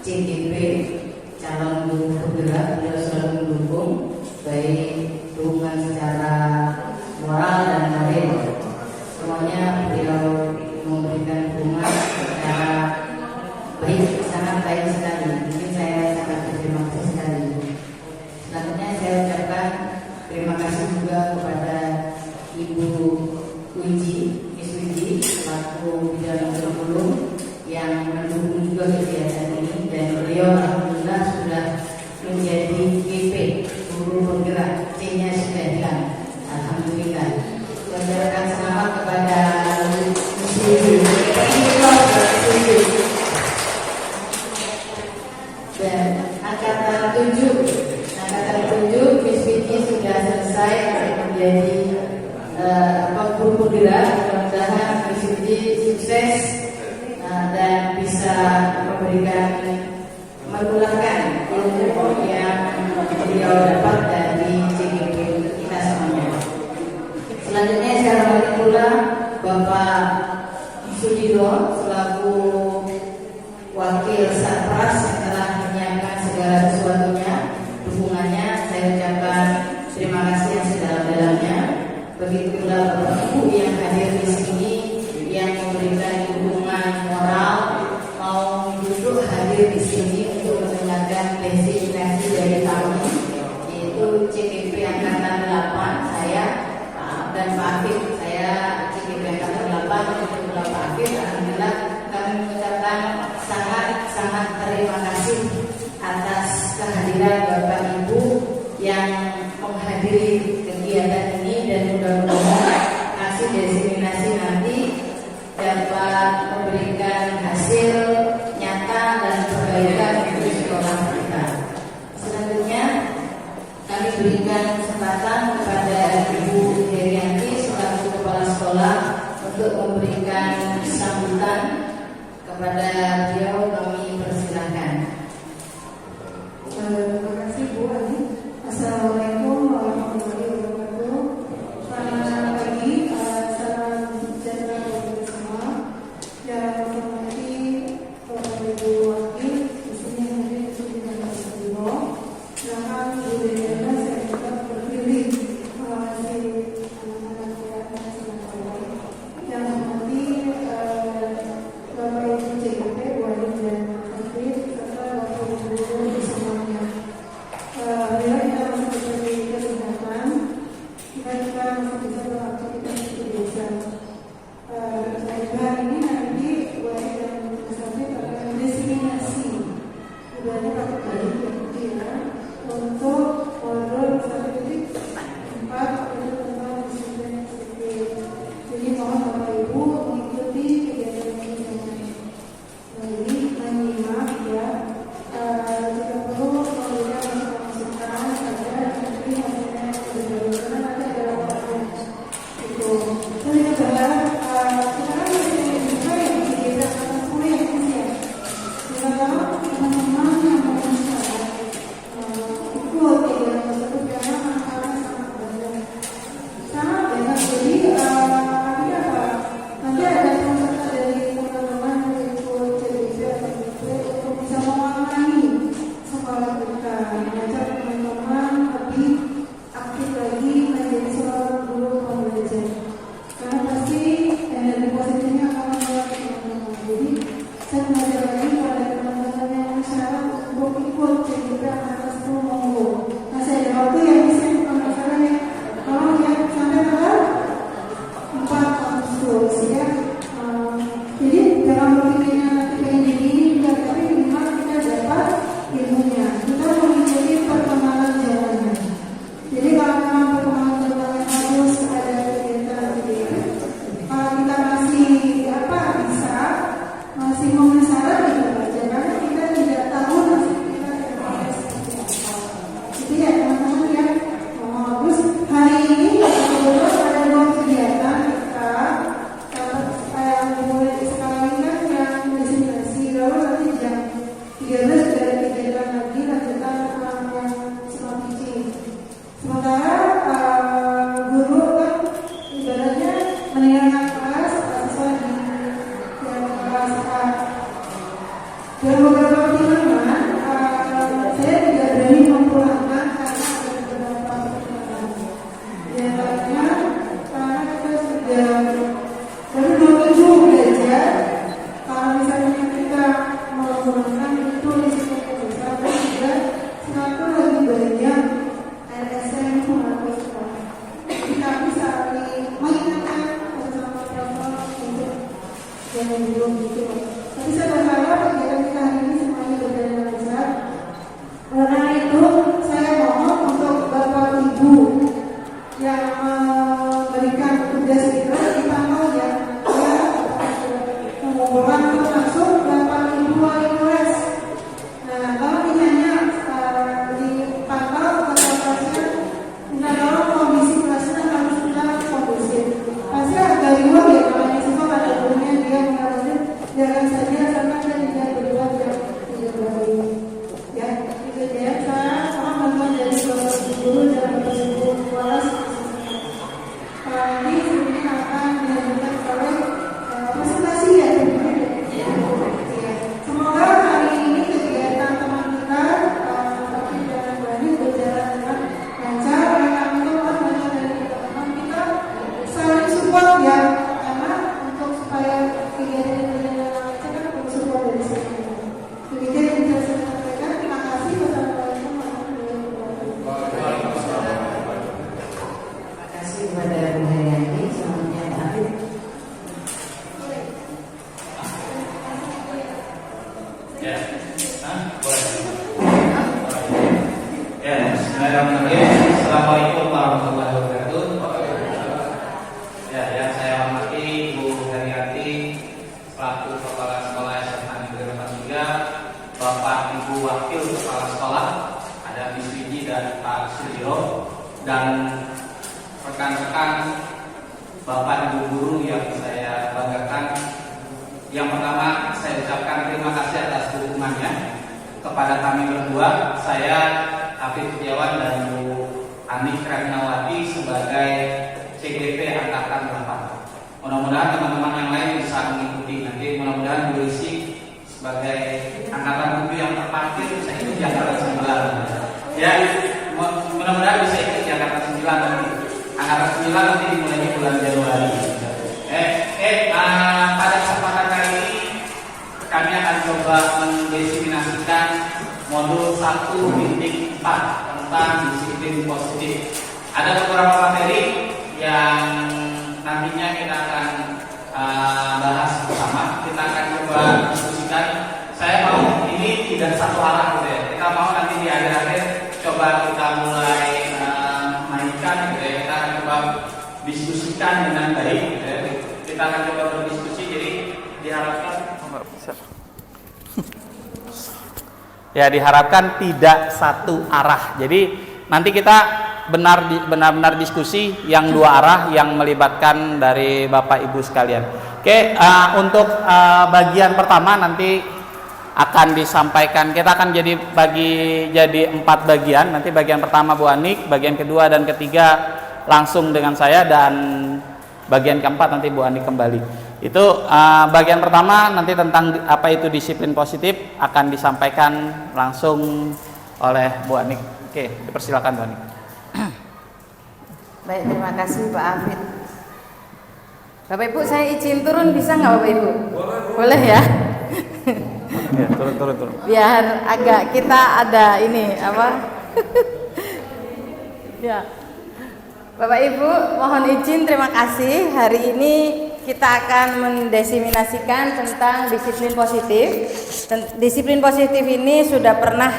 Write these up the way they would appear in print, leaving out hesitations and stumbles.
CGP calon guru penggerak, beliau selalu mendukung baik dukungan secara moral dan materi. Semuanya beliau memberikan dukungan secara baik, sangat baik sekali. Mungkin saya sangat berterima kasih sekali. Selanjutnya saya ucapkan terima kasih juga kepada Ibu Wiji, Miss Wiji, selaku bidang kurikulum yang mendukung juga kegiatan ini, dan beliau alhamdulillah sudah menjadi GP guru penggerak, C-nya sudah hilang, alhamdulillah. Mengucapkan selamat kepada Miss Wiji dan angkatan 7 Miss Wiji sudah selesai menjadi guru penggerak. Mudah-mudahan Miss Wiji sukses dan bisa menularkan ilmu yang beliau dapat dari CGP kita semuanya. Selanjutnya saya hormati pula Bapak Sudiro selaku Wakil Satpras yang telah menyiapkan segala sesuatunya, dukungannya. Saya ucapkan terima kasih yang sedalam-dalamnya. Begitu pula Bapak Ibu yang hadir di sini yang memberikan dukungan moral, mau duduk hadir di sini untuk mendengarkan presentasi dari kami, yaitu CGP Angkatan 8 saya dan Pak Afif. Saya CGP Angkatan 8 dan Pak Afif. Alhamdulillah kami mengucapkan sangat terima kasih atas kehadiran Bapak Ibu yang menghadiri kegiatan ini, dan mudah-mudahan hasil diseminasi nanti dapat memberikan hasil nyata dan perbaikan untuk sekolah kita. Selanjutnya kami berikan kesempatan kepada Ibu Herianti selaku kepala sekolah untuk memberikan sambutan kepada beliau. Kami persilahkan. Terima kasih Bu Ali. Assalamualaikum warahmatullahi wabarakatuh. Selamat pagi, salam sejahtera bagi kita semua. Yang menghormati Bapak Ibu Wakil di sini hadir di sini dengan Pak Ibu. Silakan Bu Dena, saya juga terpilih mewakili anak-anak yang sangat baik. Yang menghormati Bapak Ibu CGP, Bu Ali dan Afif, serta Bapak Ibu guru semuanya. Bila kita masih seperti kesehatan, kita masih bisa beraktivitas seperti biasa. Hari ini nanti buat dan Afif akan diseminasi ibadah pakai baju ya, untuk modul 1.4 tentang disiplin disiplin. Jadi mohon Bapak Ibu mengikuti kegiatan ini dengan baik, menyimak ya. Jika perlu memberikan masukan saja, nanti hasilnya berbeda karena nanti ada laporan itu. Saya berharap kita kan juga yang berbeda atas kuliah ya. Kita tahu teman-teman yang mau ikut kegiatan tersebut karena manfaatnya sangat banyak. Sangat banyak. Jadi artinya apa? Nanti ada peserta dari teman-teman yang ikut CDP atau CDP untuk bisa mewarnai sekolah kita, mengajak teman-teman lebih aktif lagi menjadi seorang guru pembelajar. Karena pasti energi positifnya akan menular ke teman-teman. Jadi saya mengajak lagi kepada teman-teman yang syarat untuk ikut CDP atas itu monggo. Masih ada waktu yang bisa masalah ya. Kalau ya sampai tanggal 4 Agustus ya. Jadi dalam berpikirnya nanti pengen ini juga, tapi minimal kita dapat ilmunya. Kita mengikuti perkembangan zamannya. Jadi kalau memang perkembangan zamannya harus ada kegiatan gitu. Kalau kita masih masih memenasaran gitu aja, karena kita tidak tahu nasib kita ke depannya seperti apa. Jadi ya teman-teman ya, dalam beberapa pertimbangan saya tidak berani memulangkan karena ada beberapa pertimbangan. Di antaranya karena kita sudah dari 27 belajar, kalau misalnya kita memulangkan itu risikonya besar dan juga satu lagi banyak LSM mengaku sekolah. Jadi kami saling mengingatkan bersama-sama untuk jangan belum gitu. Tapi saya berharap kegiatan kita hari ini semuanya berjalan lancar. Karena itu saya mohon untuk Bapak Ibu yang memberikan tugas itu kita mau ya mengumpulkan langsung Bapak Ibu wali kelas. Nah, kalau misalnya dipantau kelasnya, nah kalau kondisi kelasnya harus sudah kondusif. Pasti agak riuh ya kalau siswa pada gurunya dia mengalami jangan saja karena dia tidak berbuat yang tidak baik. Ya, itu dia. Saya mohon bantuan dari Bapak Ibu guru dan Bapak Ibu kelas. Ini sebenarnya akan dilanjutkan oleh presentasi ya. Semoga hari ini kegiatan teman kita tapi jangan berani berjalan dengan lancar. Karena kami mohon bantuan dari teman-teman kita saling support ya, karena untuk supaya kegiatan berjalan lancar kan perlu support dari semua. Demikian yang bisa saya sampaikan. Terima kasih. Wassalamualaikum warahmatullahi wabarakatuh. Terima kasih kepada Bu Haryani. Selanjutnya Pak Afif. Ya, boleh. Ya, bismillahirrahmanirrahim. Assalamualaikum warahmatullahi wabarakatuh. Ya, yang saya hormati Bu Haryati selaku Kepala Sekolah SMA Negeri 3, Bapak Ibu Wakil Kepala Sekolah, ada Miss Wiji dan Pak Sudiro, dan rekan-rekan Bapak Ibu guru yang saya banggakan. Yang pertama, saya ucapkan terima kasih atas dukungannya kepada kami berdua. Saya Afif Setiawan dan Bu Ani Krajnawati sebagai CGP Angkatan 8. Mudah-mudahan teman-teman yang lain bisa mengikuti. Nanti mudah-mudahan Bu Risi sebagai Angkatan 7 yang terparkir bisa ikut di Angkatan 9. Ya, mudah-mudahan bisa ikut di Angkatan 9 nanti. Angkatan 9 nanti dimulainya bulan Januari. Pada kesempatan kali ini kami akan coba mendesiminasikan modul 1.4 tentang disiplin positif. Ada beberapa materi yang nantinya kita akan bahas bersama. Kita akan coba diskusikan. Saya mau ini tidak satu arah gitu ya. Kita mau nanti di akhir-akhir coba kita mulai mainkan gitu ya. Kita akan coba diskusikan dengan baik gitu ya. Kita akan coba berdiskusi, jadi diharapkan ya diharapkan tidak satu arah. Jadi nanti kita benar-benar diskusi yang dua arah yang melibatkan dari Bapak Ibu sekalian. Oke, untuk bagian pertama nanti akan disampaikan. Kita akan jadi 4 bagian. Nanti bagian pertama Bu Anik, bagian kedua dan ketiga langsung dengan saya, dan bagian keempat nanti Bu Ani kembali. Itu bagian pertama nanti tentang apa itu disiplin positif akan disampaikan langsung oleh Bu Ani. Oke, dipersilakan Bu Ani. Baik, terima kasih Pak Afid. Bapak Ibu, saya izin turun bisa nggak Bapak Ibu? Boleh ya? Ya, turun. Biar agak kita ada ini apa? Ya. Bapak Ibu, mohon izin, terima kasih. Hari ini kita akan mendesiminasikan tentang disiplin positif. Disiplin positif ini sudah pernah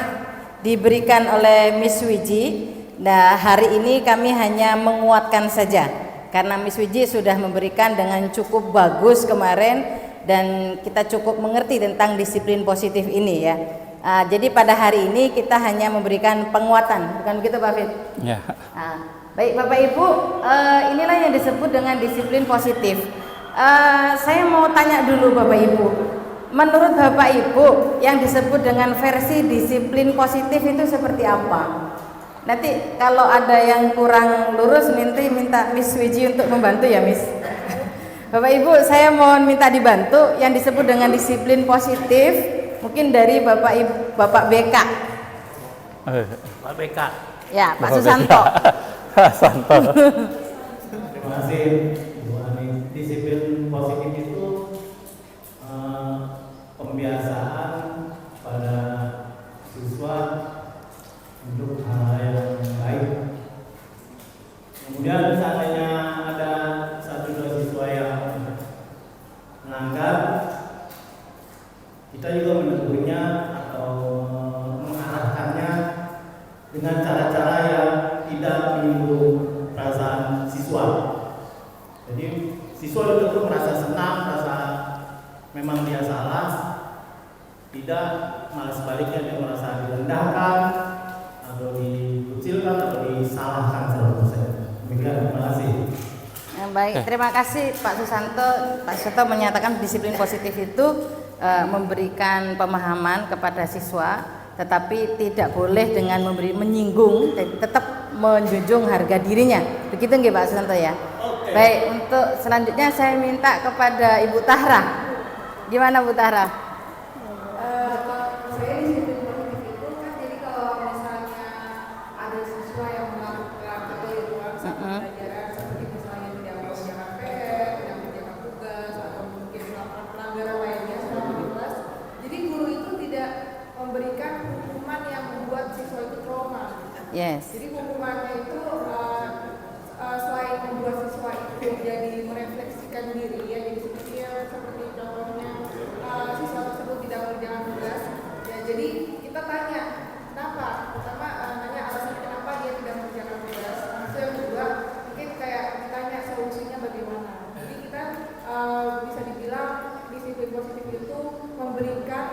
diberikan oleh Miss Wiji. Nah, hari ini kami hanya menguatkan saja, karena Miss Wiji sudah memberikan dengan cukup bagus kemarin, dan kita cukup mengerti tentang disiplin positif ini ya. Jadi pada hari ini kita hanya memberikan penguatan, bukan begitu Pak Fit? Ya. Baik Bapak Ibu, inilah yang disebut dengan disiplin positif. Saya mau tanya dulu Bapak Ibu, menurut Bapak Ibu yang disebut dengan versi disiplin positif itu seperti apa? Nanti kalau ada yang kurang lurus nanti minta Miss Wiji untuk membantu ya Miss. Bapak Ibu, saya mohon minta dibantu yang disebut dengan disiplin positif Mungkin dari Bapak Ibu, Bapak BK. Pak BK. Ya, Pak Susanto. Santo. Terima kasih Bu Ani. Disiplin positif itu pembiasaan pada siswa untuk hal yang baik. Kemudian seandainya ada satu dua siswa yang melanggar, kita juga menegurnya atau mengarahkannya dengan cara-cara yang tidak menyinggung perasaan siswa. Jadi siswa itu merasa senang, merasa memang dia salah, tidak malah sebaliknya dia merasa direndahkan atau dikucilkan atau disalahkan selalu saja. Demikian, terima kasih. Baik, terima kasih Pak Susanto. Pak Susanto menyatakan disiplin positif itu memberikan pemahaman kepada siswa, tetapi tidak boleh dengan menyinggung, tetap menjunjung harga dirinya. Begitu nggih Pak Susanto ya? Oke. Baik, untuk selanjutnya saya minta kepada Ibu Tahra. Gimana Bu Tahra? Saya disiplin positif itu kan, jadi kalau misalnya ada siswa yang melakukan kekeliruan saat pembelajaran, seperti misalnya tidak mengerjakan PR, tidak mengerjakan tugas, atau mungkin melakukan pelanggaran lainnya selama di kelas, jadi guru itu tidak memberikan hukuman yang membuat siswa itu trauma. Yes. Jadi hukumannya itu selain membuat siswa itu jadi merefleksikan diri, ya, jadi seperti contohnya siswa tersebut tidak mengerjakan tugas, ya, jadi kita tanya kenapa, pertama nanya alasan kenapa dia tidak mengerjakan tugas, itu yang kedua mungkin kayak ditanya solusinya bagaimana. Jadi kita bisa dibilang disiplin positif itu memberikan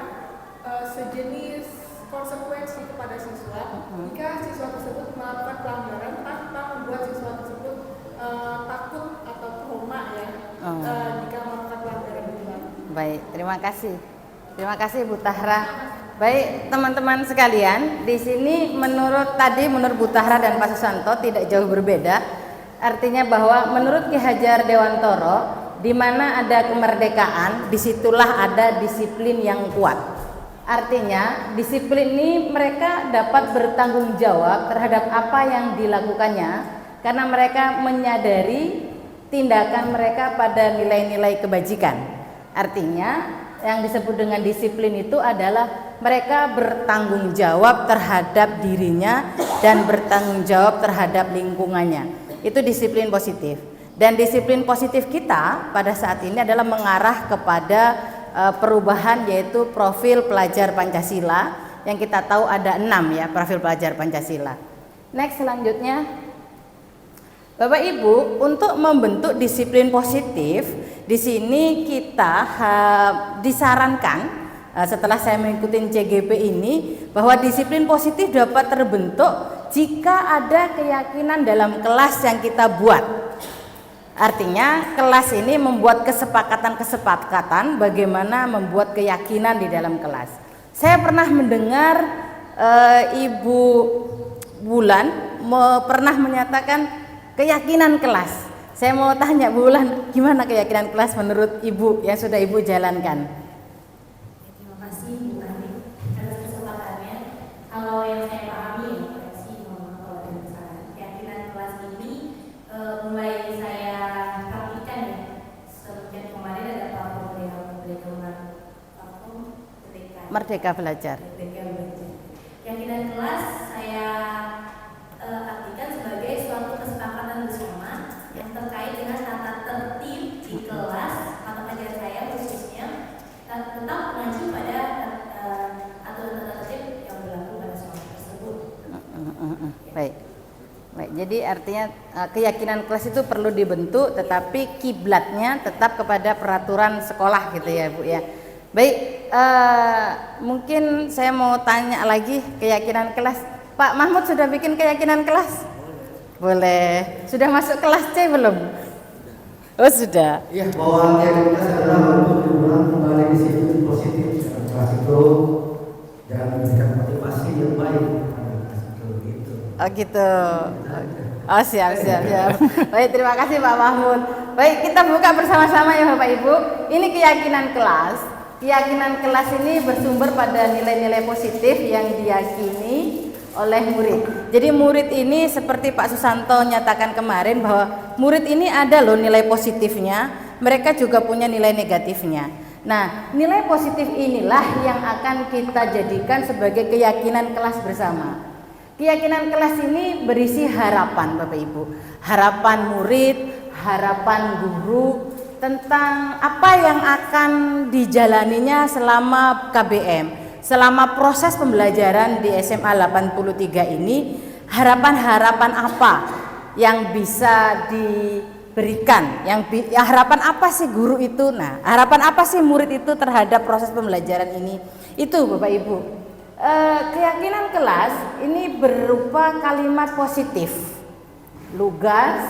sejenis konsekuensi kepada siswa jika siswa tersebut melakukan pelanggaran tanpa membuat siswa tersebut takut atau trauma, ya, jika melakukan pelanggaran itu. Baik, terima kasih. Terima kasih Bu Tahra. Baik, teman-teman sekalian, di sini menurut Bu Tahra dan Pak Susanto tidak jauh berbeda. Artinya bahwa menurut Ki Hajar Dewantoro, di mana ada kemerdekaan, disitulah ada disiplin yang kuat. Artinya disiplin ini mereka dapat bertanggung jawab terhadap apa yang dilakukannya karena mereka menyadari tindakan mereka pada nilai-nilai kebajikan. Artinya yang disebut dengan disiplin itu adalah mereka bertanggung jawab terhadap dirinya dan bertanggung jawab terhadap lingkungannya. Itu disiplin positif. Dan disiplin positif kita pada saat ini adalah mengarah kepada perubahan, yaitu profil pelajar Pancasila yang kita tahu ada 6 ya, profil pelajar Pancasila. Next, selanjutnya Bapak Ibu, untuk membentuk disiplin positif di sini kita disarankan setelah saya mengikuti CGP ini bahwa disiplin positif dapat terbentuk jika ada keyakinan dalam kelas yang kita buat. Artinya kelas ini membuat kesepakatan bagaimana membuat keyakinan di dalam kelas. Saya pernah mendengar Ibu Bulan pernah menyatakan keyakinan kelas. Saya mau tanya Bu Bulan, gimana keyakinan kelas menurut Ibu yang sudah Ibu jalankan? Terima kasih Bu Ani atas kesempatannya. Kalau yang saya pahami, kalau ada kesalahan, keyakinan kelas ini mulai saya praktikan ya. Semenjak kemarin ada Merdeka Belajar. Keyakinan kelas saya artikan sebagai suatu kesepakatan bersama yang terkait dengan tata tertib di kelas atau pelajar saya khususnya tetap mengacu pada aturan tata tertib yang berlaku pada sekolah tersebut. Baik. Baik, jadi artinya keyakinan kelas itu perlu dibentuk, tetapi kiblatnya tetap kepada peraturan sekolah gitu ya Bu ya. Baik, mungkin saya mau tanya lagi keyakinan kelas. Pak Mahmud sudah bikin keyakinan kelas? Boleh. Sudah masuk kelas C belum? Oh sudah. Iya, bahwa keyakinan kelas adalah untuk diulang kembali disiplin positif dalam kelas itu dan memberikan motivasi yang baik pada kelas itu gitu. Oh gitu. Oh siap. Baik, terima kasih Pak Mahmud. Baik, kita buka bersama-sama ya Bapak Ibu. Ini keyakinan kelas. keyakinan kelas ini bersumber pada nilai-nilai positif yang diyakini oleh murid. Jadi murid ini seperti Pak Susanto nyatakan kemarin bahwa murid ini ada loh nilai positifnya, mereka juga punya nilai negatifnya. Nah, nilai positif inilah yang akan kita jadikan sebagai keyakinan kelas bersama. Keyakinan kelas ini berisi harapan Bapak Ibu, harapan murid, harapan guru tentang apa yang akan dijalaninya selama KBM. Selama proses pembelajaran di SMA 83 ini, harapan-harapan apa yang bisa diberikan? Harapan apa sih guru itu? Nah, harapan apa sih murid itu terhadap proses pembelajaran ini? Itu Bapak Ibu. Keyakinan kelas ini berupa kalimat positif, lugas,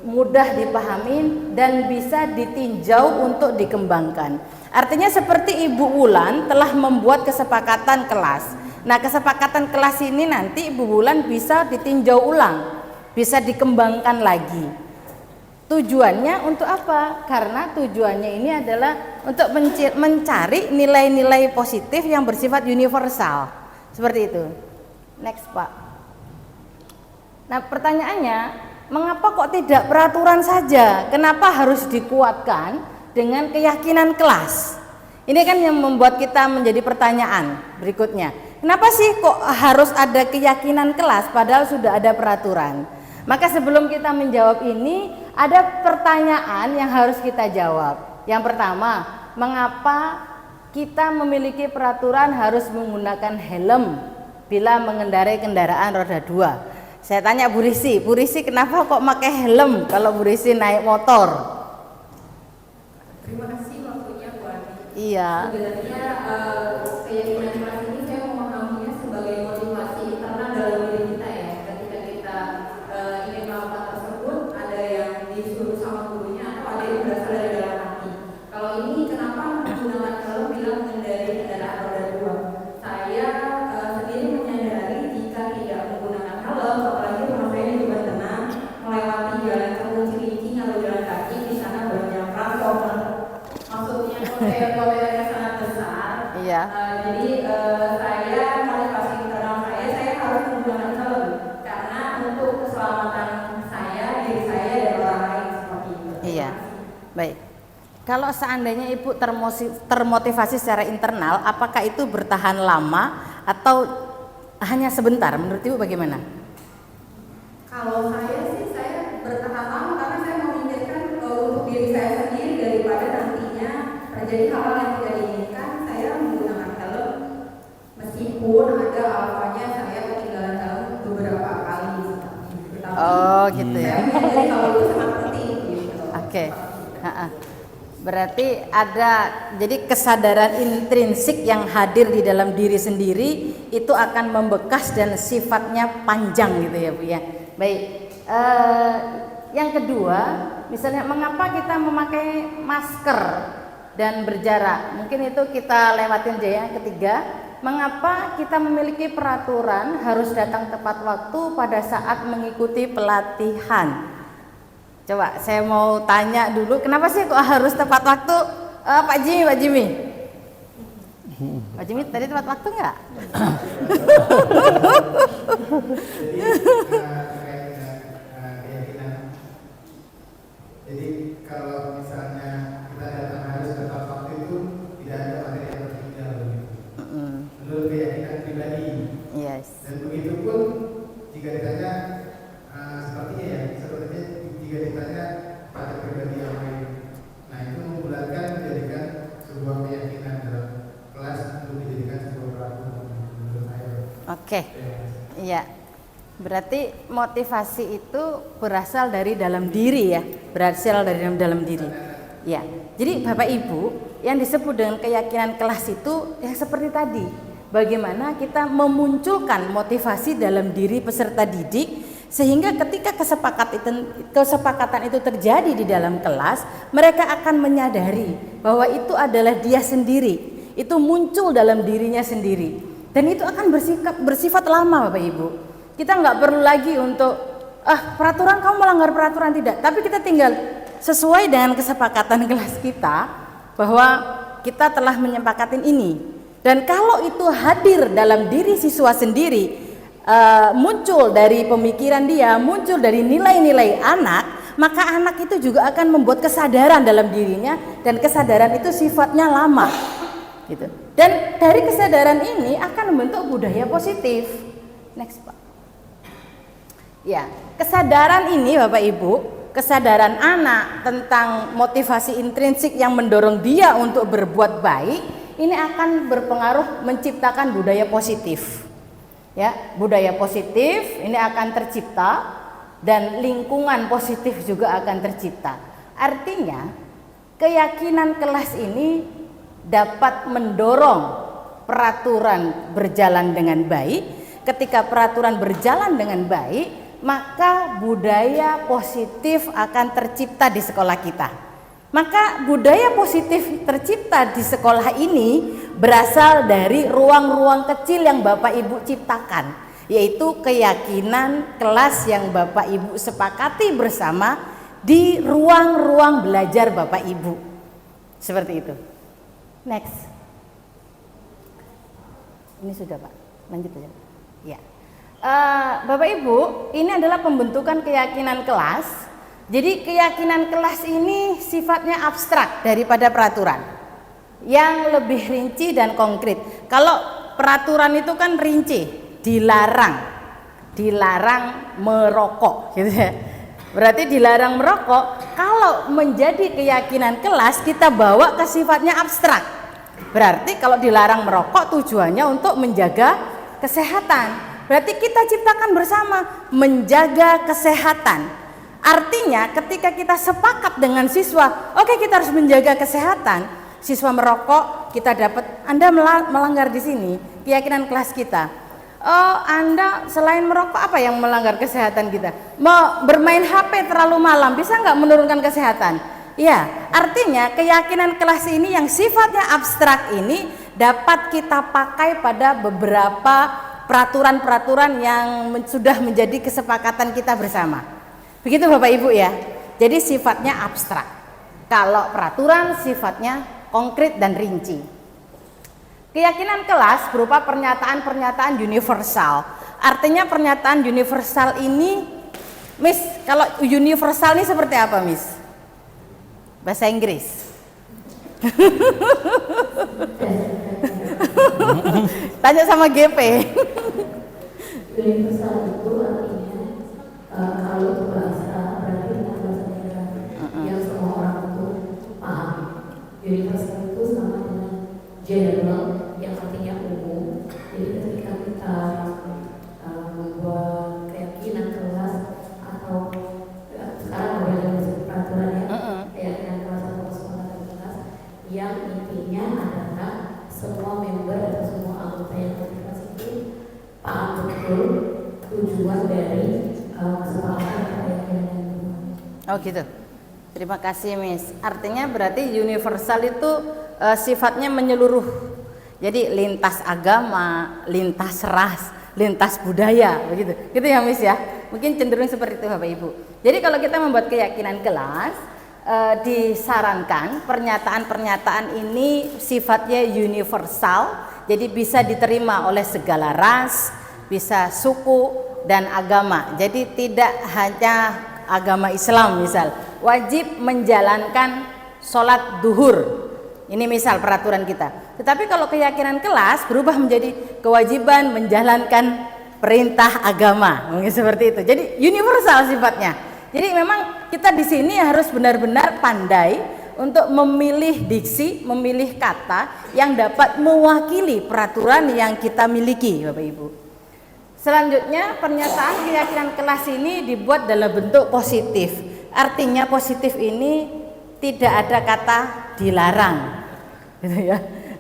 mudah dipahami dan bisa ditinjau untuk dikembangkan. Artinya seperti Ibu Wulan telah membuat kesepakatan kelas. Nah, kesepakatan kelas ini nanti Ibu Wulan bisa ditinjau ulang, bisa dikembangkan lagi. Tujuannya untuk apa? Karena tujuannya ini adalah untuk mencari nilai-nilai positif yang bersifat universal. Seperti itu. Next, Pak. Nah, pertanyaannya, mengapa kok tidak peraturan saja? Kenapa harus dikuatkan dengan keyakinan kelas? Ini kan yang membuat kita menjadi pertanyaan berikutnya. Kenapa sih kok harus ada keyakinan kelas padahal sudah ada peraturan? Maka sebelum kita menjawab ini, ada pertanyaan yang harus kita jawab. Yang pertama, mengapa kita memiliki peraturan harus menggunakan helm bila mengendarai kendaraan roda 2? Saya tanya Bu Risi kenapa kok pakai helm kalau Bu Risi naik motor? Terima kasih waktunya Bu Ani. Iya. Sebenarnya keyakinan kelas ini saya memahaminya sebagai motivasi internal dalam diri kita ya. Ketika kita ingin melakukan tersebut, ada yang disuruh sama gurunya atau ada yang berasal dari dalam hati. Kalau ini kenapa menggunakan helm bila mengendarai kendaraan roda 2? Saya sendiri menyadari jika tidak menggunakan helm, apalagi kalau saya di Banten melewati jalan Kebun Cilincing atau jalan kaki, di sana banyak transformer. Maksudnya kontainer sangat besar. Iya. Jadi saya motivasi internal saya harus menggunakan helm karena untuk keselamatan saya, diri saya dan orang lain seperti itu. Iya. Baik. Kalau seandainya Ibu termotivasi secara internal, apakah itu bertahan lama atau hanya sebentar? Menurut Ibu bagaimana? Kalau saya sih saya bertahan lama karena saya memikirkan untuk diri saya sendiri daripada nantinya terjadi hal yang tidak diinginkan. Saya menggunakan helm meskipun ada alfanya saya ketinggalan helm beberapa kali. Tetapi Oh, gitu ya. saya menyadari kalau itu sangat penting gitu. Oke. Berarti ada, jadi kesadaran intrinsik yang hadir di dalam diri sendiri itu akan membekas dan sifatnya panjang gitu ya Bu ya. Baik. Yang kedua, misalnya mengapa kita memakai masker dan berjarak? Mungkin itu kita lewatin aja ya. Ketiga, mengapa kita memiliki peraturan harus datang tepat waktu pada saat mengikuti pelatihan? Coba saya mau tanya dulu, kenapa sih kok harus tepat waktu? Pak Jimmy. Pak Jimmy tadi tepat waktu nggak? Jadi kalau misalnya kita datang harus tepat waktu itu tidak ada materi yang tertinggal menurut keyakinan pribadi. Yes. Dan begitu pun jika ditanya sepertinya jika ditanya pada pribadi yang lain, nah itu membulatkan menjadikan sebuah keyakinan dalam kelas untuk dijadikan sebuah peraturan menurut saya. Oke. Iya. Berarti motivasi itu berasal dari dalam diri ya, berasal dari dalam diri. Ya. Jadi Bapak Ibu, yang disebut dengan keyakinan kelas itu ya seperti tadi. Bagaimana kita memunculkan motivasi dalam diri peserta didik sehingga ketika kesepakatan itu terjadi di dalam kelas, mereka akan menyadari bahwa itu adalah dia sendiri, itu muncul dalam dirinya sendiri, dan itu akan bersifat lama Bapak Ibu. Kita nggak perlu lagi untuk peraturan kamu melanggar peraturan, tidak, tapi kita tinggal sesuai dengan kesepakatan kelas kita bahwa kita telah menyepakati ini. Dan kalau itu hadir dalam diri siswa sendiri, muncul dari pemikiran dia, muncul dari nilai-nilai anak, maka anak itu juga akan membuat kesadaran dalam dirinya, dan kesadaran itu sifatnya lama gitu. Dan dari kesadaran ini akan membentuk budaya positif. Next Pak. Ya, kesadaran ini Bapak Ibu, kesadaran anak tentang motivasi intrinsik yang mendorong dia untuk berbuat baik, ini akan berpengaruh menciptakan budaya positif. Ya, budaya positif ini akan tercipta dan lingkungan positif juga akan tercipta. Artinya, keyakinan kelas ini dapat mendorong peraturan berjalan dengan baik. Ketika peraturan berjalan dengan baik, maka budaya positif akan tercipta di sekolah kita. Maka budaya positif tercipta di sekolah ini berasal dari ruang-ruang kecil yang Bapak Ibu ciptakan, yaitu keyakinan kelas yang Bapak Ibu sepakati bersama di ruang-ruang belajar Bapak Ibu. Seperti itu. Next. Ini sudah Pak, lanjut aja. Ya. Bapak Ibu, ini adalah pembentukan keyakinan kelas. Jadi keyakinan kelas ini sifatnya abstrak daripada peraturan, yang lebih rinci dan konkret. Kalau peraturan itu kan rinci, dilarang merokok, gitu ya. Berarti dilarang merokok. Kalau menjadi keyakinan kelas, kita bawa ke sifatnya abstrak. Berarti kalau dilarang merokok tujuannya untuk menjaga kesehatan. Berarti kita ciptakan bersama menjaga kesehatan. Artinya ketika kita sepakat dengan siswa, oke, kita harus menjaga kesehatan. Siswa merokok, kita dapat Anda melanggar di sini keyakinan kelas kita. Oh, Anda selain merokok apa yang melanggar kesehatan kita? Mau bermain HP terlalu malam bisa nggak menurunkan kesehatan? Ya, artinya keyakinan kelas ini yang sifatnya abstrak ini dapat kita pakai pada beberapa peraturan-peraturan yang sudah menjadi kesepakatan kita bersama. Begitu Bapak Ibu ya. Jadi sifatnya abstrak. Kalau peraturan sifatnya konkret dan rinci. Keyakinan kelas berupa pernyataan-pernyataan universal. Artinya pernyataan universal ini, Miss, kalau universal ini seperti apa, Miss? Bahasa Inggris. Tanya sama GP. Universal itu artinya kalau itu bahasa berarti bahasa daerah yang semua orang itu paham. Universal itu sama dengan general yang artinya umum. Jadi ketika kita membuat keyakinan kelas atau sekarang ada peraturan ya, keyakinan kelas atau kesepakatan kelas yang intinya adalah semua member atau semua anggota yang ada di kelas itu paham betul tujuan dari kesepakatan keyakinan yang dibuat. Oh gitu. Terima kasih Miss. Artinya berarti universal itu sifatnya menyeluruh. Jadi lintas agama, lintas ras, lintas budaya, begitu. Gitu ya Miss ya. Mungkin cenderung seperti itu Bapak Ibu. Jadi kalau kita membuat keyakinan kelas, disarankan pernyataan-pernyataan ini sifatnya universal, jadi bisa diterima oleh segala ras, bisa suku dan agama. Jadi tidak hanya agama Islam misal, wajib menjalankan sholat duhur. Ini misal peraturan kita. Tetapi kalau keyakinan kelas berubah menjadi kewajiban menjalankan perintah agama, mungkin seperti itu. Jadi universal sifatnya. Jadi memang kita di sini harus benar-benar pandai untuk memilih diksi, memilih kata yang dapat mewakili peraturan yang kita miliki, Bapak Ibu. Selanjutnya, pernyataan keyakinan kelas ini dibuat dalam bentuk positif. Artinya positif ini tidak ada kata dilarang, gitu ya.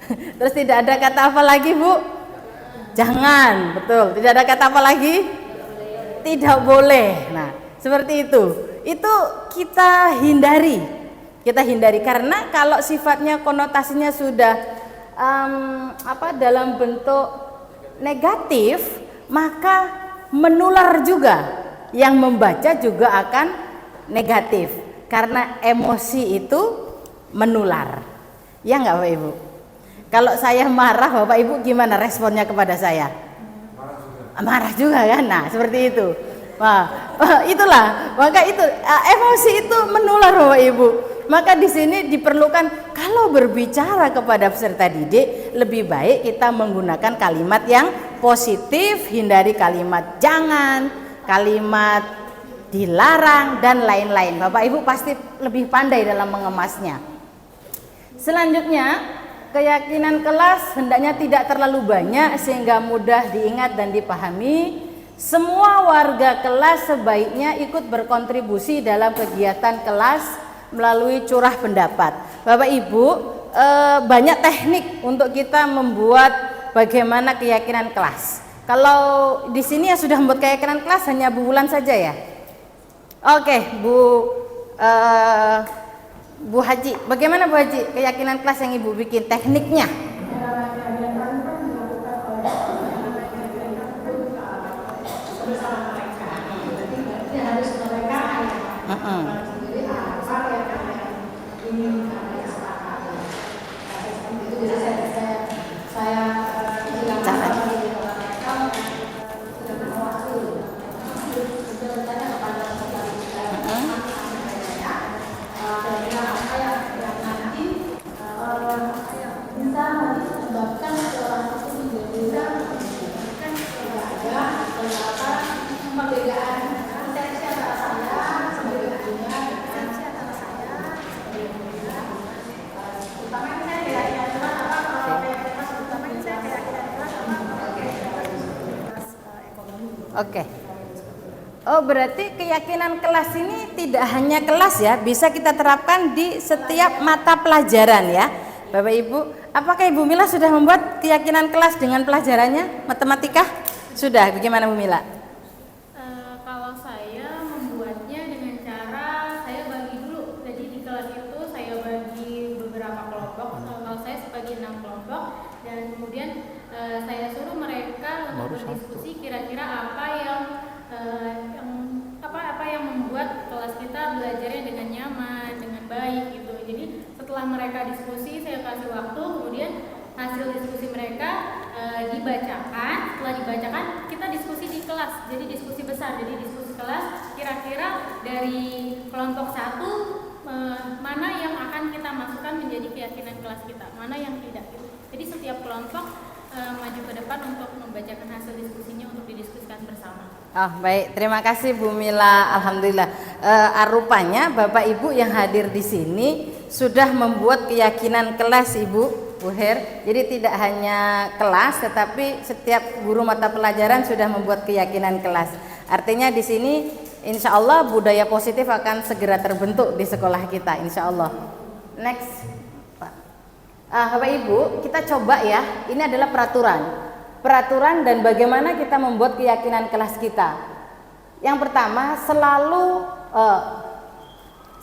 Terus tidak ada kata apa lagi, Bu? Jangan, betul. Tidak ada kata apa lagi? Tidak boleh. Nah, seperti itu. Itu kita hindari. Kita hindari karena kalau sifatnya konotasinya sudah dalam bentuk negatif, maka menular juga. Yang membaca juga akan negatif karena emosi itu menular. Ya nggak Bapak Ibu? Kalau saya marah, Bapak Ibu gimana responnya kepada saya? Marah juga kan? Nah, seperti itu. Wah, itulah. Maka itu emosi itu menular Bapak Ibu. Maka di sini diperlukan kalau berbicara kepada peserta didik, lebih baik kita menggunakan kalimat yang positif, hindari kalimat jangan, kalimat dilarang dan lain-lain. Bapak Ibu pasti lebih pandai dalam mengemasnya. Selanjutnya, keyakinan kelas hendaknya tidak terlalu banyak sehingga mudah diingat dan dipahami. Semua warga kelas sebaiknya ikut berkontribusi dalam kegiatan kelas melalui curah pendapat. Bapak Ibu, banyak teknik untuk kita membuat bagaimana keyakinan kelas. Kalau di sini yang sudah membuat keyakinan kelas hanya Bu Wulan saja ya. Oke, Bu Haji, bagaimana Bu Haji keyakinan kelas yang Ibu bikin, tekniknya? Oke. Oh, berarti keyakinan kelas ini tidak hanya kelas ya, bisa kita terapkan di setiap mata pelajaran ya. Bapak Ibu, apakah Ibu Mila sudah membuat keyakinan kelas dengan pelajarannya matematika? Sudah, bagaimana Bu Mila? Kalau saya membuatnya dengan cara saya bagi dulu. Jadi di kelas itu saya bagi beberapa kelompok. Kalau saya sebagai 6 kelompok dan kemudian saya suruh mereka untuk berdiskusi kira-kira apa yang membuat kelas kita belajarnya dengan nyaman, dengan baik gitu. Jadi setelah mereka diskusi, saya kasih waktu, kemudian hasil diskusi mereka dibacakan. Setelah dibacakan, kita diskusi di kelas. Jadi diskusi besar. Jadi diskusi kelas, kira-kira dari kelompok 1 mana yang akan kita masukkan menjadi keyakinan kelas kita, mana yang tidak. Jadi setiap kelompok maju ke depan untuk membacakan hasil diskusinya untuk didiskusikan bersama. Oh baik, terima kasih Bu Mila. Alhamdulillah. Rupanya Bapak Ibu yang hadir di sini sudah membuat keyakinan kelas Ibu Bu Her. Jadi tidak hanya kelas, tetapi setiap guru mata pelajaran sudah membuat keyakinan kelas. Artinya di sini insya Allah budaya positif akan segera terbentuk di sekolah kita, insya Allah. Next. Bapak Ibu, kita coba ya, ini adalah peraturan dan bagaimana kita membuat keyakinan kelas kita. Yang pertama,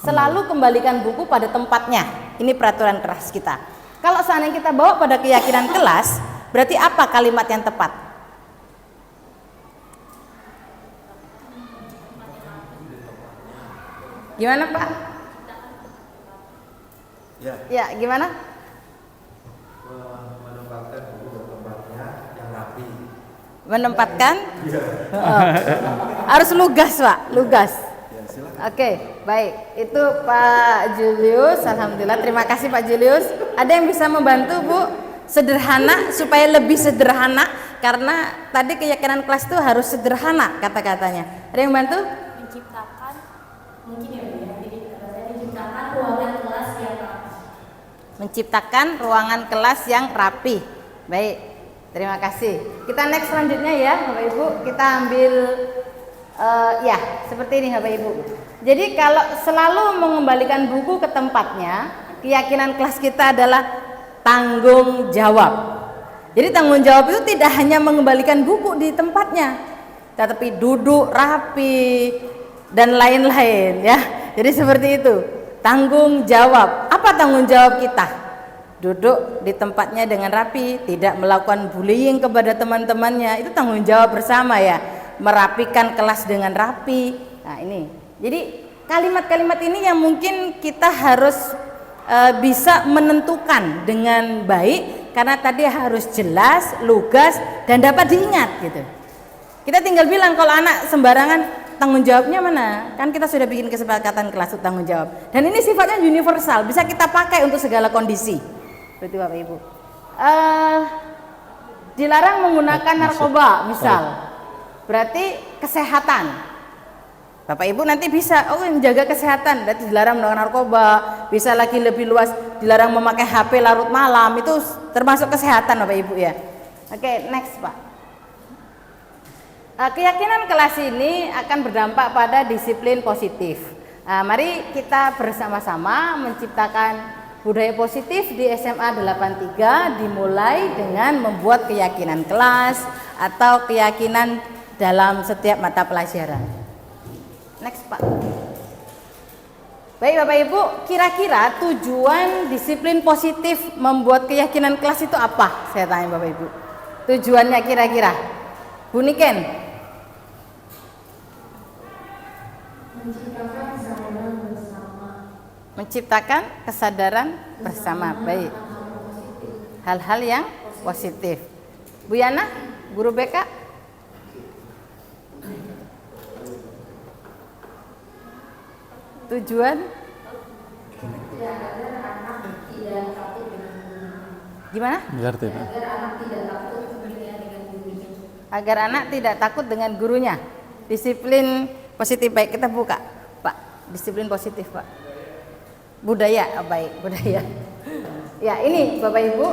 selalu kembalikan buku pada tempatnya. Ini peraturan kelas kita. Kalau seandainya kita bawa pada keyakinan kelas, berarti apa kalimat yang tepat? Gimana Pak? Ya, gimana? Menempatkan buku di tempatnya yang rapi. Menempatkan? Harus lugas Pak, lugas. Oke, baik. Itu Pak Julius. Alhamdulillah, terima kasih Pak Julius. Ada yang bisa membantu Bu? Sederhana, supaya lebih sederhana. Karena tadi keyakinan kelas itu harus sederhana kata-katanya. Ada yang bantu? Menciptakan, mungkin ya Bu ya, jadi menciptakan ruangan kelas yang rapi. Menciptakan ruangan kelas yang rapi. Baik, terima kasih. Kita next selanjutnya ya Bapak Ibu. Kita ambil ya seperti ini Bapak Ibu. Jadi kalau selalu mengembalikan buku ke tempatnya, keyakinan kelas kita adalah tanggung jawab. Jadi tanggung jawab itu tidak hanya mengembalikan buku di tempatnya, tetapi duduk rapi dan lain-lain ya. Jadi seperti itu. Tanggung jawab. Apa tanggung jawab kita? Duduk di tempatnya dengan rapi, tidak melakukan bullying kepada teman-temannya. Itu tanggung jawab bersama ya. Merapikan kelas dengan rapi. Nah, ini. Jadi kalimat-kalimat ini yang mungkin kita harus bisa menentukan dengan baik, karena tadi harus jelas, lugas, dan dapat diingat gitu. Kita tinggal bilang kalau anak sembarangan, tanggung jawabnya mana? Kan kita sudah bikin kesepakatan kelas untuk tanggung jawab. Dan ini sifatnya universal, bisa kita pakai untuk segala kondisi. Berarti Bapak Ibu. Dilarang menggunakan narkoba, misal. Berarti kesehatan. Bapak Ibu nanti bisa, menjaga kesehatan, berarti dilarang menggunakan narkoba. Bisa lagi lebih luas, dilarang memakai HP larut malam, itu termasuk kesehatan Bapak Ibu ya. Oke, next Pak. Keyakinan kelas ini akan berdampak pada disiplin positif. Mari kita bersama-sama menciptakan budaya positif di SMA 83, dimulai dengan membuat keyakinan kelas atau keyakinan dalam setiap mata pelajaran. Next Pak. Baik Bapak Ibu, kira-kira tujuan disiplin positif membuat keyakinan kelas itu apa? Saya tanya Bapak Ibu. Tujuannya kira-kira? Bu Niken. Menciptakan kesadaran bersama. Baik. Hal-hal yang positif. Bu Yana, guru BK. Tujuan? Gimana? Agar anak tidak takut dengan gurunya. Disiplin positif. Baik, kita buka Pak. Disiplin positif Pak. Budaya, baik, budaya. Ya, ini Bapak Ibu,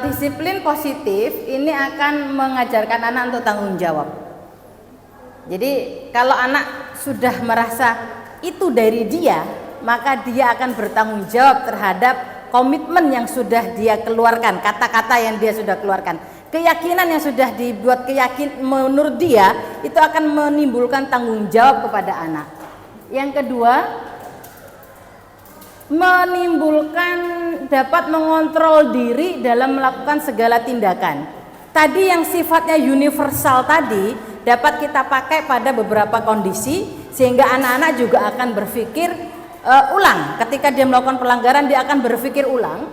disiplin positif ini akan mengajarkan anak untuk tanggung jawab. Jadi kalau anak sudah merasa itu dari dia, maka dia akan bertanggung jawab terhadap komitmen yang sudah dia keluarkan, kata-kata yang dia sudah keluarkan, keyakinan yang sudah dibuat menurut dia itu akan menimbulkan tanggung jawab kepada anak. Yang kedua, menimbulkan dapat mengontrol diri dalam melakukan segala tindakan. Tadi yang sifatnya universal tadi dapat kita pakai pada beberapa kondisi, sehingga anak-anak juga akan berpikir ulang. Ketika dia melakukan pelanggaran, dia akan berpikir ulang,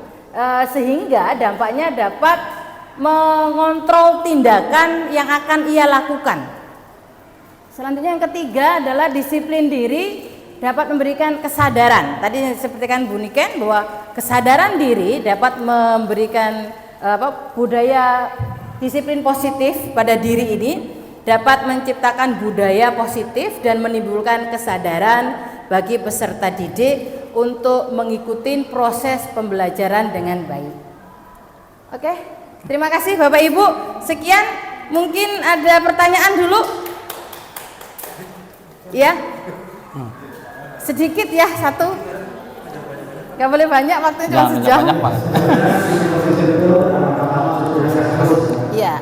sehingga dampaknya dapat mengontrol tindakan yang akan ia lakukan. Selanjutnya yang ketiga adalah disiplin diri dapat memberikan kesadaran. Tadi seperti kan Bu Niken bahwa kesadaran diri dapat memberikan budaya disiplin positif pada diri ini, dapat menciptakan budaya positif dan menimbulkan kesadaran bagi peserta didik untuk mengikuti proses pembelajaran dengan baik. Oke, terima kasih Bapak Ibu. Sekian, mungkin ada pertanyaan dulu. Ya. Sedikit ya, satu. Gak boleh banyak, waktunya cuma sejam. Iya.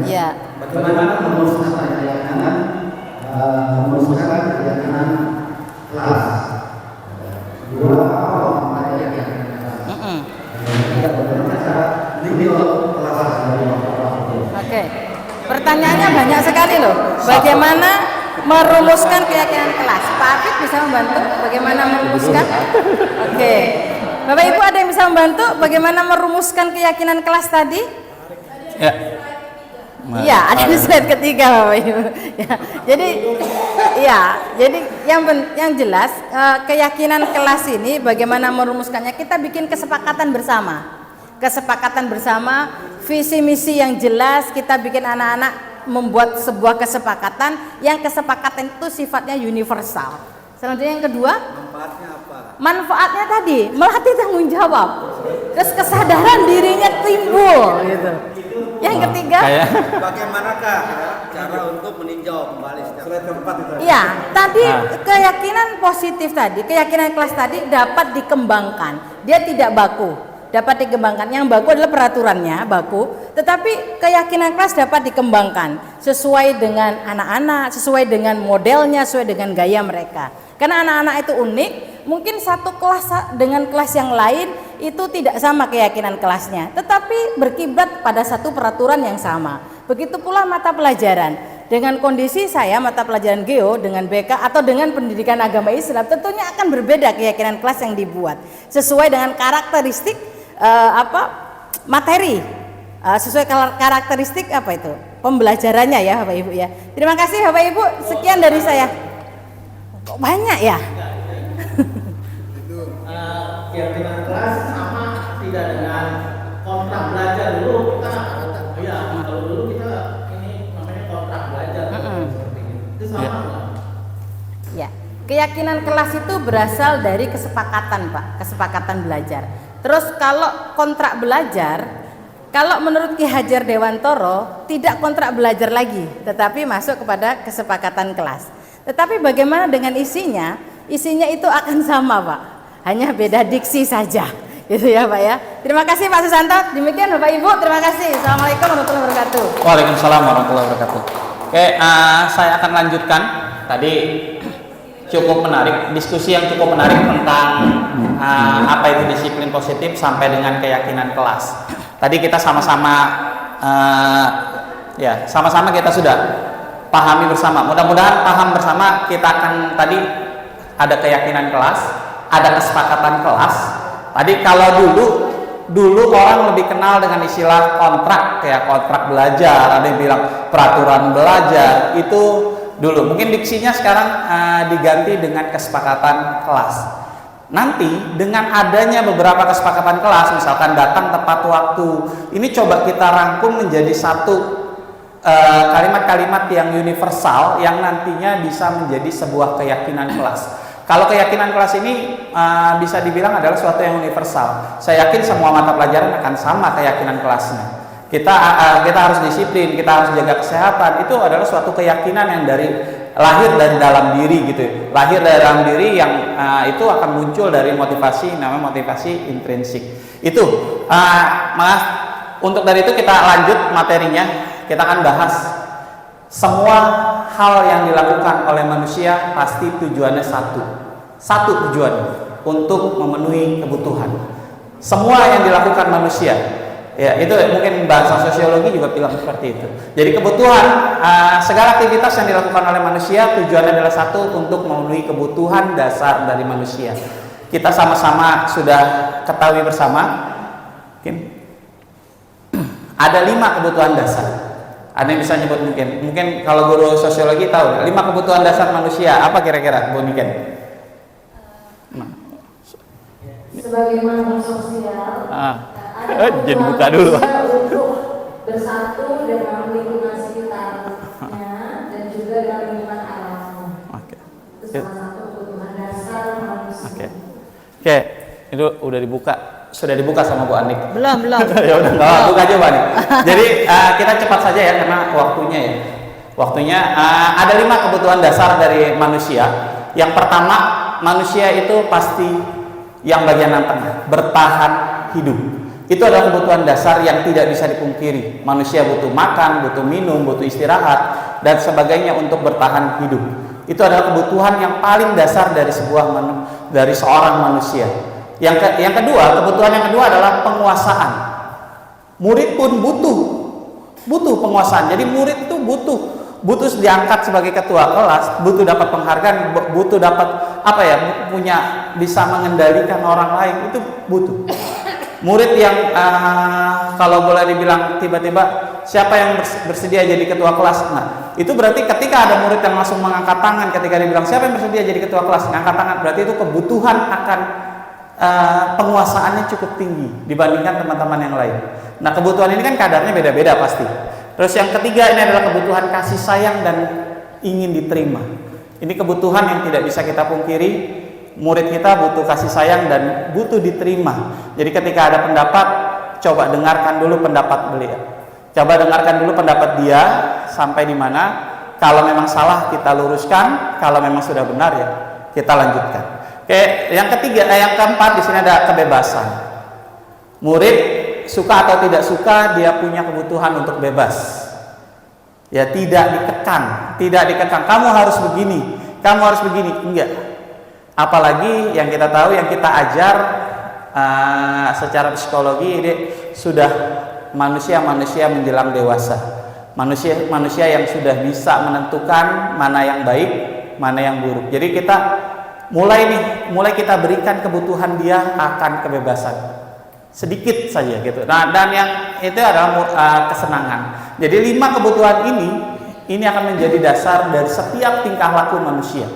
Iya. Bagaimana merumuskan keyakinan kelas? Dua, Oke. Pertanyaannya banyak sekali loh. Bagaimana merumuskan keyakinan kelas? Pak Afif bisa membantu bagaimana merumuskan? Oke. Bapak Ibu ada yang bisa membantu bagaimana merumuskan keyakinan kelas tadi? Ya. Iya, ada di slide ketiga Bapak Ibu. Ya, jadi yang jelas keyakinan kelas ini bagaimana merumuskannya? Kita bikin kesepakatan bersama. Kesepakatan bersama, visi misi yang jelas, kita bikin anak-anak membuat sebuah kesepakatan yang kesepakatan itu sifatnya universal. Selanjutnya yang kedua, manfaatnya apa? Manfaatnya tadi melatih tanggung jawab. Terus kesadaran dirinya timbul gitu. Yang ketiga, Bagaimanakah cara untuk meninjau kembali slide keempat itu? ya, tadi keyakinan positif tadi, keyakinan kelas tadi dapat dikembangkan. Dia tidak baku, dapat dikembangkan. Yang baku adalah peraturannya, baku. Tetapi keyakinan kelas dapat dikembangkan sesuai dengan anak-anak, sesuai dengan modelnya, sesuai dengan gaya mereka. Karena anak-anak itu unik, mungkin satu kelas dengan kelas yang lain itu tidak sama keyakinan kelasnya, tetapi berkiblat pada satu peraturan yang sama. Begitu pula mata pelajaran. dengan kondisi saya mata pelajaran geo dengan BK atau dengan pendidikan agama Islam, tentunya akan berbeda keyakinan kelas yang dibuat sesuai dengan karakteristik materi, sesuai karakteristik pembelajarannya ya Bapak Ibu ya. Terima kasih Bapak Ibu, sekian dari saya. Kok banyak ya? Keyakinan kelas sama tidak dengan kontrak belajar. Dulu kita kalau dulu kita ini namanya kontrak belajar seperti itu sama nggak? Ya, keyakinan kelas itu berasal dari kesepakatan Pak, kesepakatan belajar. Terus kalau kontrak belajar, kalau menurut Ki Hajar Dewantoro tidak kontrak belajar lagi, tetapi masuk kepada kesepakatan kelas. Tetapi bagaimana dengan isinya? Isinya itu akan sama Pak, hanya beda diksi saja, gitu ya Pak ya. Terima kasih Pak Susanto. Demikian Bapak Ibu, terima kasih. Assalamualaikum warahmatullahi wabarakatuh. Waalaikumsalam warahmatullahi wabarakatuh. Oke, saya akan lanjutkan. Tadi cukup menarik, diskusi yang cukup menarik tentang apa itu disiplin positif sampai dengan keyakinan kelas. Tadi kita sama-sama sama-sama kita sudah pahami bersama. Mudah-mudahan paham bersama. Kita akan tadi ada keyakinan kelas, ada kesepakatan kelas. Tadi kalau dulu orang lebih kenal dengan istilah kontrak, kayak kontrak belajar, ada yang bilang peraturan belajar, itu dulu. Mungkin diksinya sekarang diganti dengan kesepakatan kelas. Nanti dengan adanya beberapa kesepakatan kelas, misalkan datang tepat waktu, ini coba kita rangkum menjadi satu kalimat-kalimat yang universal yang nantinya bisa menjadi sebuah keyakinan kelas. Kalau keyakinan kelas ini bisa dibilang adalah suatu yang universal. Saya yakin semua mata pelajaran akan sama keyakinan kelasnya. Kita harus disiplin, kita harus jaga kesehatan. Itu adalah suatu keyakinan yang lahir dari dalam diri gitu. Lahir dari dalam diri yang itu akan muncul dari motivasi, namanya motivasi intrinsik. Itu untuk dari itu kita lanjut materinya. Kita akan bahas semua hal yang dilakukan oleh manusia pasti tujuannya satu tujuan, untuk memenuhi kebutuhan. Semua yang dilakukan manusia, ya itu mungkin bahasa sosiologi juga bilang seperti itu. Jadi kebutuhan, segala aktivitas yang dilakukan oleh manusia tujuannya adalah satu, untuk memenuhi kebutuhan dasar dari manusia. Kita sama-sama sudah ketahui bersama, ada 5 kebutuhan dasar. Ada yang bisa nyebut mungkin kalau guru sosiologi tahu 5 kebutuhan dasar manusia, apa kira-kira Bu Niken? Sebagai makhluk sosial, jadi buka dulu. Untuk bersatu dengan lingkungan sekitarnya dan juga dengan lingkungan alamnya. Itu salah satu kebutuhan dasar manusia. Oke, itu udah dibuka. Sudah dibuka sama Bu Anik? Belum. Ya udah, nggak buka aja Bu Anik. Jadi kita cepat saja ya karena waktunya ya. Ada 5 kebutuhan dasar dari manusia. Yang pertama, manusia itu pasti yang bagian tengah, bertahan hidup. Itu adalah kebutuhan dasar yang tidak bisa dipungkiri. Manusia butuh makan, butuh minum, butuh istirahat dan sebagainya untuk bertahan hidup. Itu adalah kebutuhan yang paling dasar dari seorang manusia. Yang kebutuhan yang kedua adalah penguasaan. Murid pun butuh penguasaan. Jadi murid itu butuh diangkat sebagai ketua kelas, butuh dapat penghargaan, butuh dapat bisa mengendalikan orang lain, itu butuh. Murid yang kalau boleh dibilang tiba-tiba siapa yang bersedia jadi ketua kelas, nah itu berarti ketika ada murid yang langsung mengangkat tangan ketika dibilang siapa yang bersedia jadi ketua kelas, ngangkat tangan, berarti itu kebutuhan akan penguasaannya cukup tinggi dibandingkan teman-teman yang lain. Nah kebutuhan ini kan kadarnya beda-beda pasti. Terus yang ketiga ini adalah kebutuhan kasih sayang dan ingin diterima. Ini kebutuhan yang tidak bisa kita pungkiri. Murid kita butuh kasih sayang dan butuh diterima. Jadi ketika ada pendapat, coba dengarkan dulu pendapat beliau. Coba dengarkan dulu pendapat dia sampai di mana. Kalau memang salah kita luruskan, kalau memang sudah benar ya kita lanjutkan. Oke, yang keempat di sini ada kebebasan. Murid suka atau tidak suka dia punya kebutuhan untuk bebas. Ya tidak dikekang. Kamu harus begini, enggak. Apalagi yang kita tahu, yang kita ajar secara psikologi ini sudah manusia menjelang dewasa. manusia yang sudah bisa menentukan mana yang baik, mana yang buruk. Jadi kita mulai kita berikan kebutuhan dia akan kebebasan sedikit saja gitu. Nah, dan yang itu adalah kesenangan. Jadi 5 kebutuhan ini akan menjadi dasar dari setiap tingkah laku manusia.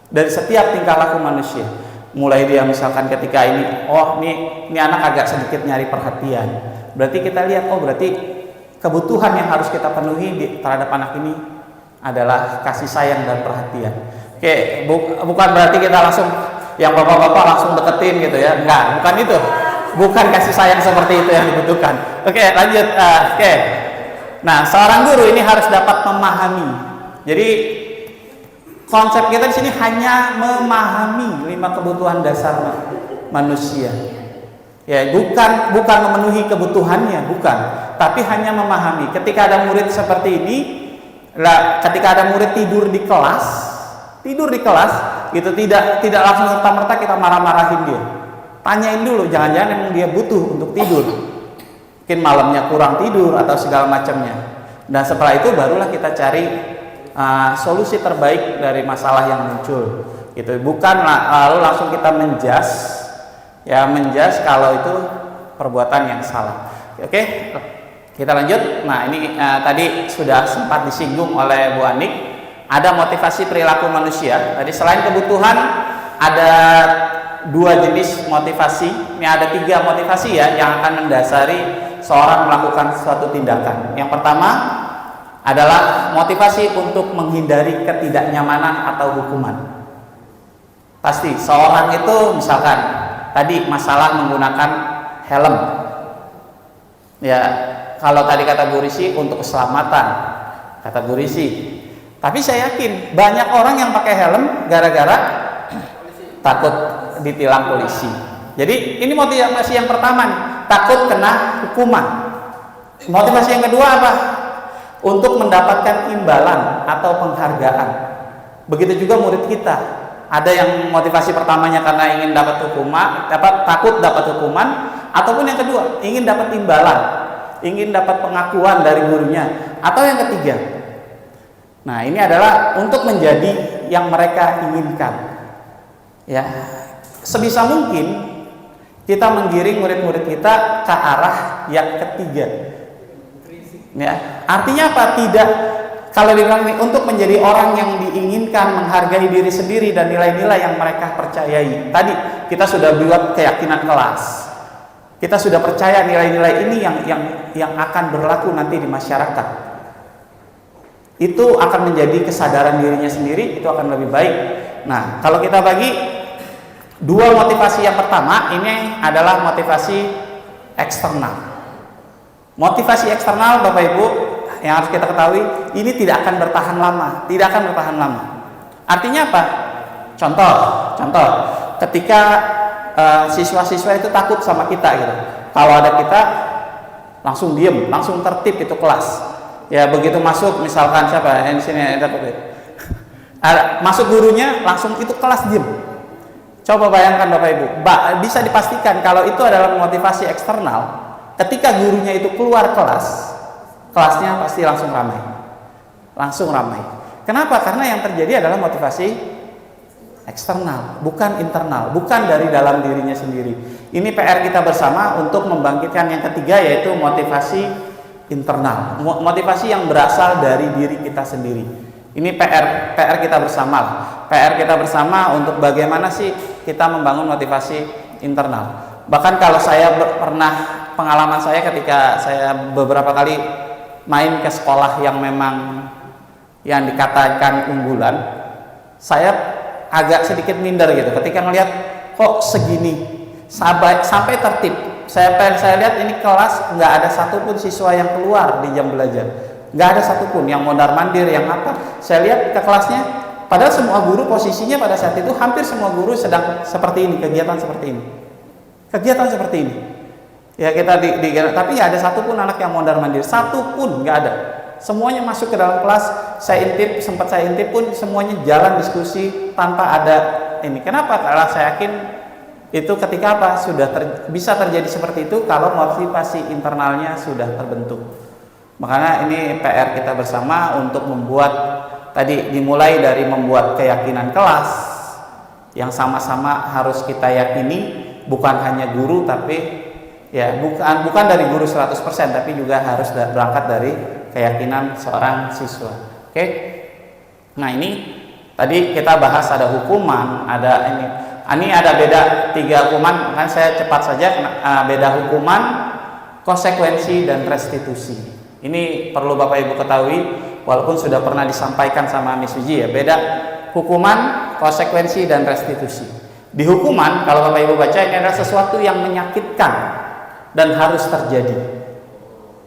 Dari setiap tingkah laku manusia. Mulai dia misalkan ketika ini anak agak sedikit nyari perhatian. Berarti kita lihat, berarti kebutuhan yang harus kita penuhi terhadap anak ini adalah kasih sayang dan perhatian. Oke, bukan berarti kita langsung yang bapak-bapak langsung deketin gitu ya. Enggak, bukan itu. Bukan kasih sayang seperti itu yang dibutuhkan. Oke, lanjut. Oke. Nah, seorang guru ini harus dapat memahami. Jadi konsep kita di sini hanya memahami 5 kebutuhan dasar manusia. Ya, bukan memenuhi kebutuhannya, bukan. Tapi hanya memahami. Ketika ada murid seperti ini, ketika ada murid tidur di kelas itu tidak langsung serta-merta kita marah-marahin dia. Tanyain dulu, jangan-jangan emang dia butuh untuk tidur, mungkin malamnya kurang tidur atau segala macamnya. Dan setelah itu barulah kita cari solusi terbaik dari masalah yang muncul gitu. Bukan lalu langsung kita menjas kalau itu perbuatan yang salah. Oke, kita lanjut. Nah, ini tadi sudah sempat disinggung oleh Bu Anik. Ada motivasi perilaku manusia. Tadi selain kebutuhan ada 2 jenis motivasi. Ini ada 3 motivasi ya yang akan mendasari seorang melakukan suatu tindakan. Yang pertama adalah motivasi untuk menghindari ketidaknyamanan atau hukuman. Pasti seorang itu misalkan tadi masalah menggunakan helm. Ya, kalau tadi kata Bu Risi untuk keselamatan, kata Bu Risi. Tapi saya yakin banyak orang yang pakai helm gara-gara takut ditilang polisi. Jadi ini motivasi yang pertama nih, takut kena hukuman. Motivasi yang kedua apa? Untuk mendapatkan imbalan atau penghargaan. Begitu juga murid kita. Ada yang motivasi pertamanya karena ingin dapat hukuman, takut dapat hukuman, ataupun yang kedua ingin dapat imbalan, ingin dapat pengakuan dari gurunya, atau yang ketiga. Nah, ini adalah untuk menjadi yang mereka inginkan. Ya, sebisa mungkin kita menggiring murid-murid kita ke arah yang ketiga. Ya, artinya apa? Kalau dibilang ini untuk menjadi orang yang diinginkan, menghargai diri sendiri dan nilai-nilai yang mereka percayai. Tadi kita sudah buat keyakinan kelas. Kita sudah percaya nilai-nilai ini yang akan berlaku nanti di masyarakat. Itu akan menjadi kesadaran dirinya sendiri, itu akan lebih baik. Nah, kalau kita bagi 2 motivasi yang pertama, ini adalah motivasi eksternal. Motivasi eksternal Bapak Ibu yang harus kita ketahui, ini tidak akan bertahan lama, Artinya apa? Contoh, ketika siswa-siswa itu takut sama kita gitu. Kalau ada kita langsung diem, langsung tertib itu kelas. Ya, begitu masuk misalkan siapa di sini ada masuk gurunya langsung itu kelas diem. Coba bayangkan Bapak Ibu, bisa dipastikan kalau itu adalah motivasi eksternal. Ketika gurunya itu keluar kelasnya pasti langsung ramai. Kenapa? Karena yang terjadi adalah motivasi eksternal, bukan internal, bukan dari dalam dirinya sendiri. Ini PR kita bersama untuk membangkitkan yang ketiga, yaitu motivasi internal, motivasi yang berasal dari diri kita sendiri. Ini PR kita bersama. PR kita bersama untuk bagaimana sih kita membangun motivasi internal. Bahkan kalau saya pengalaman saya ketika saya beberapa kali main ke sekolah yang memang yang dikatakan unggulan, saya agak sedikit minder gitu ketika ngelihat kok segini sampai tertib. Saya lihat ini kelas nggak ada satupun siswa yang keluar di jam belajar, nggak ada satupun yang mondar mandir yang apa. Saya lihat ke kelasnya, padahal semua guru posisinya pada saat itu hampir semua guru sedang seperti ini, kegiatan seperti ini. Ya kita tapi nggak ada satupun anak yang mondar mandir, satupun nggak ada. Semuanya masuk ke dalam kelas. Sempat saya intip pun semuanya jalan diskusi tanpa ada ini. Kenapa? Karena saya yakin itu ketika apa bisa terjadi seperti itu kalau motivasi internalnya sudah terbentuk. Makanya ini PR kita bersama untuk membuat, tadi dimulai dari membuat keyakinan kelas yang sama-sama harus kita yakini, bukan hanya guru tapi ya bukan dari guru 100%, tapi juga harus berangkat dari keyakinan seorang siswa. Oke. Nah, ini tadi kita bahas ada hukuman, ada ini ada beda 3 hukuman, kan saya cepat saja, beda hukuman, konsekuensi dan restitusi. Ini perlu Bapak Ibu ketahui, walaupun sudah pernah disampaikan sama Miss Wiji ya, beda hukuman, konsekuensi dan restitusi. Di hukuman, kalau Bapak Ibu baca, ini adalah sesuatu yang menyakitkan dan harus terjadi.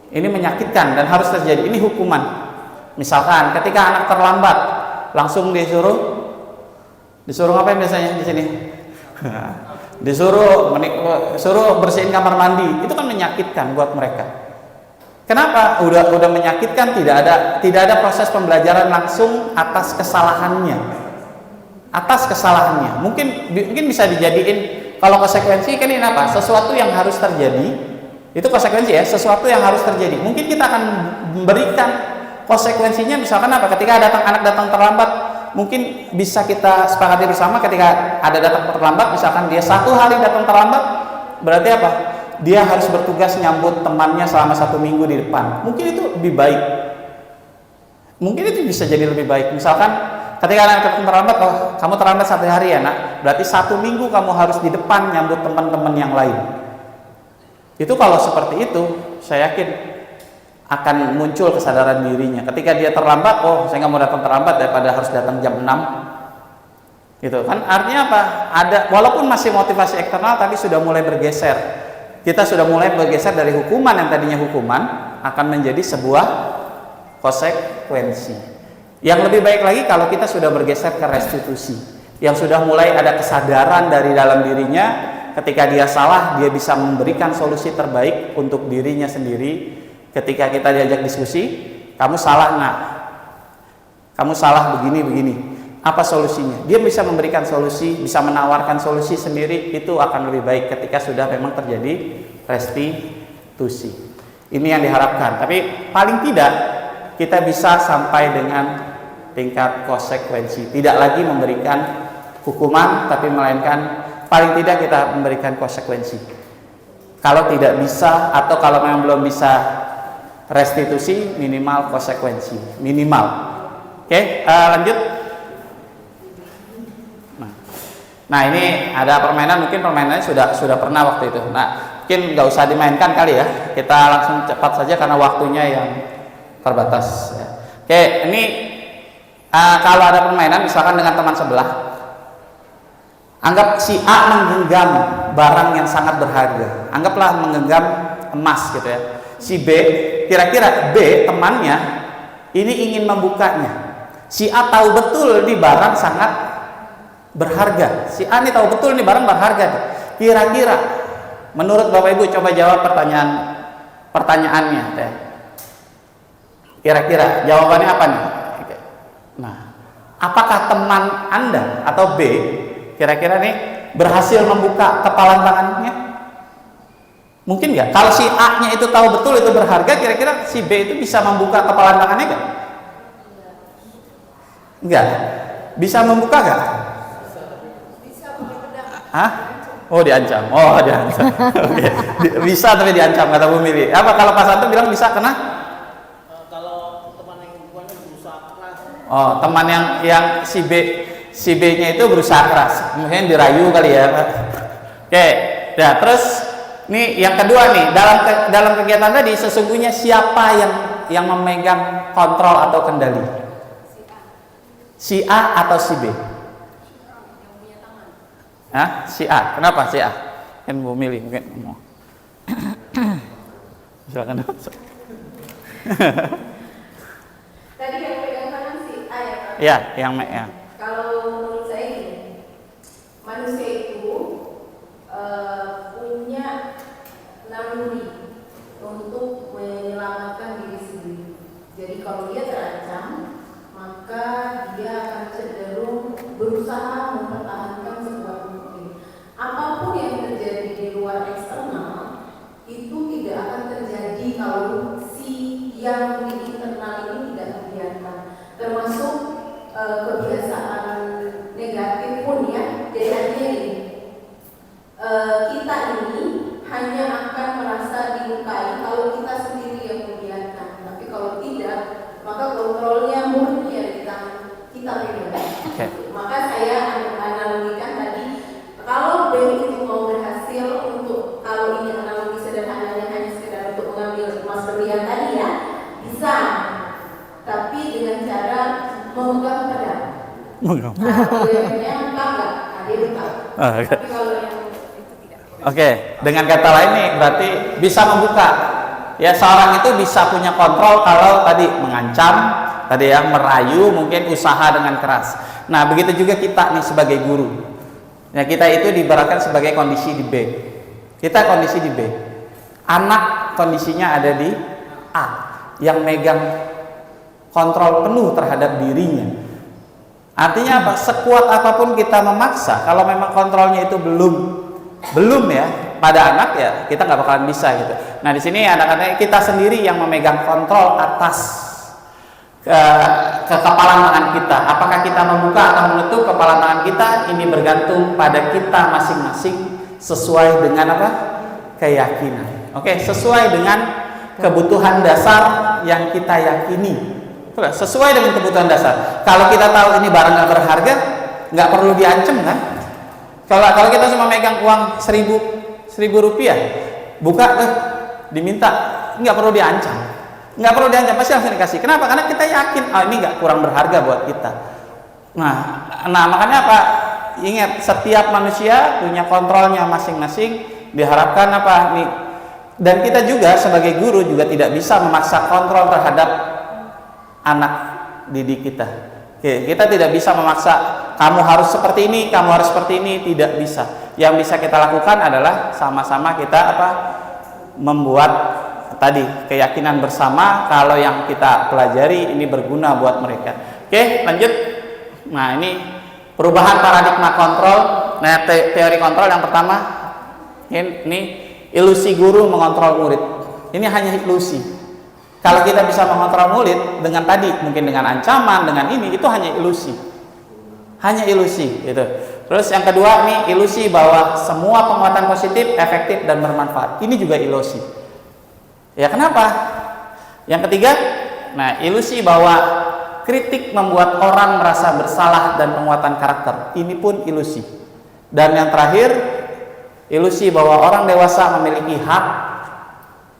Ini menyakitkan dan harus terjadi. Ini hukuman. Misalkan ketika anak terlambat, langsung disuruh ngapain biasanya di sini? disuruh bersihin kamar mandi. Itu kan menyakitkan buat mereka. Kenapa? Udah menyakitkan, tidak ada proses pembelajaran langsung atas kesalahannya. Mungkin bisa dijadiin, kalau konsekuensi kan ini apa? Sesuatu yang harus terjadi. Itu konsekuensi ya, sesuatu yang harus terjadi. Mungkin kita akan memberikan konsekuensinya, misalkan apa? Ketika anak datang terlambat, mungkin bisa kita sepakati bersama, ketika ada datang terlambat, misalkan dia 1 hari datang terlambat, berarti apa? Dia harus bertugas nyambut temannya selama 1 minggu di depan. Mungkin itu lebih baik. Mungkin itu bisa jadi lebih baik. Misalkan ketika anak terlambat, oh kamu terlambat 1 hari ya nak, berarti 1 minggu kamu harus di depan nyambut teman-teman yang lain. Itu kalau seperti itu, saya yakin akan muncul kesadaran dirinya. Ketika dia terlambat, oh saya nggak mau datang terlambat daripada harus datang jam 6. Gitu kan, artinya apa? Walaupun masih motivasi eksternal, tapi sudah mulai bergeser. Kita sudah mulai bergeser dari hukuman yang tadinya hukuman akan menjadi sebuah konsekuensi. Yang lebih baik lagi kalau kita sudah bergeser ke restitusi, yang sudah mulai ada kesadaran dari dalam dirinya, ketika dia salah dia bisa memberikan solusi terbaik untuk dirinya sendiri. Ketika kita diajak diskusi, kamu salah nak, kamu salah begini, apa solusinya? Dia bisa memberikan solusi, bisa menawarkan solusi sendiri. Itu akan lebih baik ketika sudah memang terjadi restitusi. Ini yang diharapkan. Tapi paling tidak kita bisa sampai dengan tingkat konsekuensi. Tidak lagi memberikan hukuman, tapi melainkan paling tidak kita memberikan konsekuensi. Kalau tidak bisa atau kalau memang belum bisa restitusi, minimal konsekuensi, minimal. Oke, lanjut. Nah ini ada permainan, mungkin permainannya sudah pernah waktu itu. Nah mungkin nggak usah dimainkan kali ya, kita langsung cepat saja karena waktunya yang terbatas. Oke, ini kalau ada permainan misalkan dengan teman sebelah, anggap si A menggenggam barang yang sangat berharga, anggaplah menggenggam emas gitu ya. Si B, kira-kira B temannya ini ingin membukanya. Si A tahu betul ini barang sangat berharga. Si A ini tahu betul ini barang berharga. Kira-kira menurut Bapak Ibu coba jawab pertanyaannya. Kira-kira jawabannya apa nih? Nah, apakah teman Anda atau B kira-kira nih berhasil membuka kepalan tangannya? Mungkin nggak? Kalau si A-nya itu tahu betul itu berharga, kira-kira si B itu bisa membuka kepalan tangannya nggak? Nggak. Bisa membuka nggak? Hah? Oh diancam. Oke. Bisa tapi diancam kata Bu Mili. Apa kalau Pak Santo bilang bisa kena? Kalau teman yang bukannya berusaha keras. Oh, teman yang si B-nya itu berusaha keras. Mungkin dirayu kali ya, Pak. Oke. Ya, terus nih yang kedua nih, dalam kegiatan tadi sesungguhnya siapa yang memegang kontrol atau kendali? Si A atau si B? Hah? Si A. Kenapa si A? Kan mau milih mungkin mau. Silakan. Tadi yang pegang tangan si A ya Pak? Ya, yang ya. Kalau menurut saya gini, manusia itu punya naluri untuk menyelamatkan diri sendiri. Jadi kalau dia terancam, maka dia akan cenderung berusaha mempertahankan sekuat mungkin. Apapun yang terjadi di luar eksternal itu tidak akan terjadi kalau si yang Oke, dengan kata lain nih berarti bisa membuka. Ya, seorang itu bisa punya kontrol kalau tadi mengancam, tadi ya merayu, mungkin usaha dengan keras. Nah, begitu juga kita nih sebagai guru. Ya, kita itu diibaratkan sebagai kondisi di B. Kita kondisi di B. Anak kondisinya ada di A, yang megang kontrol penuh terhadap dirinya. Artinya apa? Sekuat apapun kita memaksa, kalau memang kontrolnya itu belum ya pada anak, ya kita nggak bakalan bisa gitu. Nah, di sini anak-anak kita sendiri yang memegang kontrol atas kekepalan tangan kita. Apakah kita membuka atau menutup kepalan tangan kita, ini bergantung pada kita masing-masing sesuai dengan apa? Keyakinan. Oke, sesuai dengan kebutuhan dasar yang kita yakini. Sesuai dengan kebutuhan dasar. Kalau kita tahu ini barang nggak berharga, nggak perlu diancam kan? Kalau kita cuma megang uang 1.000 rupiah, buka diminta, nggak perlu diancam, pasti langsung dikasih. Kenapa? Karena kita yakin, ini nggak kurang berharga buat kita. Nah makanya apa? Ingat, setiap manusia punya kontrolnya masing-masing. Diharapkan apa nih? Dan kita juga sebagai guru juga tidak bisa memaksa kontrol terhadap anak didik kita. Oke, kita tidak bisa memaksa kamu harus seperti ini, kamu harus seperti ini, tidak bisa. Yang bisa kita lakukan adalah sama-sama kita apa? Membuat tadi keyakinan bersama kalau yang kita pelajari ini berguna buat mereka. Oke, lanjut. Nah, ini perubahan paradigma kontrol. Nah, teori kontrol yang pertama ini ilusi guru mengontrol murid. Ini hanya ilusi. Kalau kita bisa mengontrol murid dengan tadi, mungkin dengan ancaman, dengan ini, itu hanya ilusi. Hanya ilusi, gitu. Terus yang kedua, nih ilusi bahwa semua penguatan positif, efektif, dan bermanfaat. Ini juga ilusi. Ya, kenapa? Yang ketiga, nah ilusi bahwa kritik membuat orang merasa bersalah dan penguatan karakter. Ini pun ilusi. Dan yang terakhir, ilusi bahwa orang dewasa memiliki hak.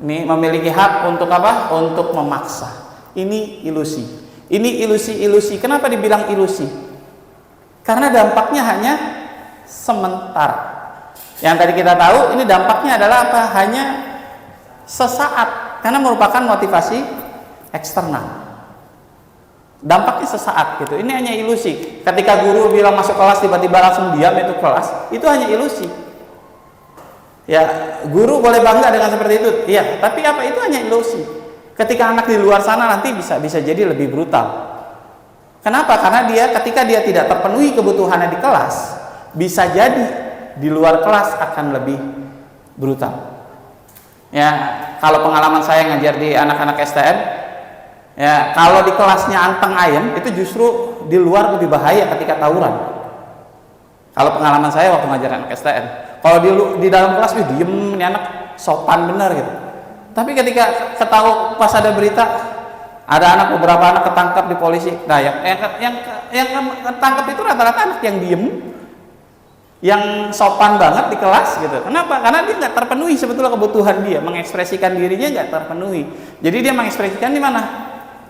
Ini memiliki hak untuk apa? Untuk memaksa. Ini ilusi. Ini ilusi-ilusi. Kenapa dibilang ilusi? Karena dampaknya hanya sementara. Yang tadi kita tahu, ini dampaknya adalah apa? Hanya sesaat. Karena merupakan motivasi eksternal. Dampaknya sesaat gitu. Ini hanya ilusi. Ketika guru bilang masuk kelas tiba-tiba langsung diam itu kelas, itu hanya ilusi. Ya, guru boleh bangga dengan seperti itu. Iya, tapi apa itu hanya ilusi. Ketika anak di luar sana nanti bisa jadi lebih brutal. Kenapa? Karena ketika dia tidak terpenuhi kebutuhannya di kelas, bisa jadi di luar kelas akan lebih brutal. Ya, kalau pengalaman saya ngajar di anak-anak STN, ya, kalau di kelasnya anteng ayem, itu justru di luar lebih bahaya ketika tawuran. Kalau pengalaman saya waktu ngajar anak STN, kalau di dalam kelas diem, ini anak sopan benar gitu. Tapi ketika ketahui pas ada berita ada beberapa anak ketangkap di polisi, nah yang ketangkap itu rata-rata anak yang diem, yang sopan banget di kelas gitu. Kenapa? Karena dia nggak terpenuhi sebetulnya kebutuhan dia, mengekspresikan dirinya nggak terpenuhi. Jadi dia mengekspresikan di mana?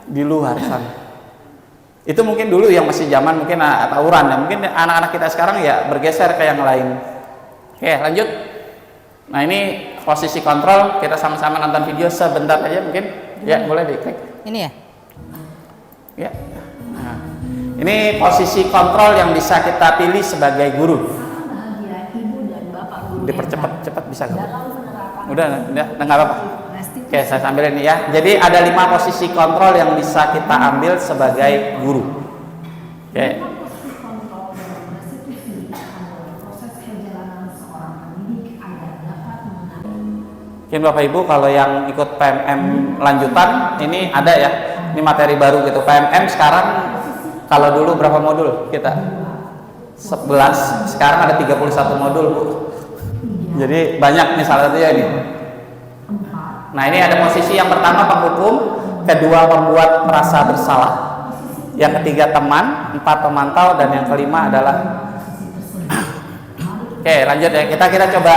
Di luar sana. Itu mungkin dulu yang masih zaman mungkin tawuran ya. Mungkin anak-anak kita sekarang ya bergeser ke yang lain. Oke, lanjut. Nah, ini posisi kontrol. Kita sama-sama nonton video sebentar aja mungkin. Ya, boleh diklik. Ini ya? Ya. Nah, ini posisi kontrol yang bisa kita pilih sebagai guru. Dipercepat, cepat bisa nggak? Udah nggak apa-apa. Oke, saya sambil ini ya. Jadi ada 5 posisi kontrol yang bisa kita ambil sebagai guru. Oke. Mungkin Bapak Ibu kalau yang ikut PMM lanjutan ini ada ya. Ini materi baru gitu. PMM sekarang kalau dulu berapa modul kita? 11. Sekarang ada 31 modul, Bu. Jadi banyak nih salah satunya ini. Nah, ini ada posisi yang pertama penghukum, kedua membuat merasa bersalah, yang ketiga teman, 4 pemantau, dan yang kelima adalah Oke, lanjut ya. Kita coba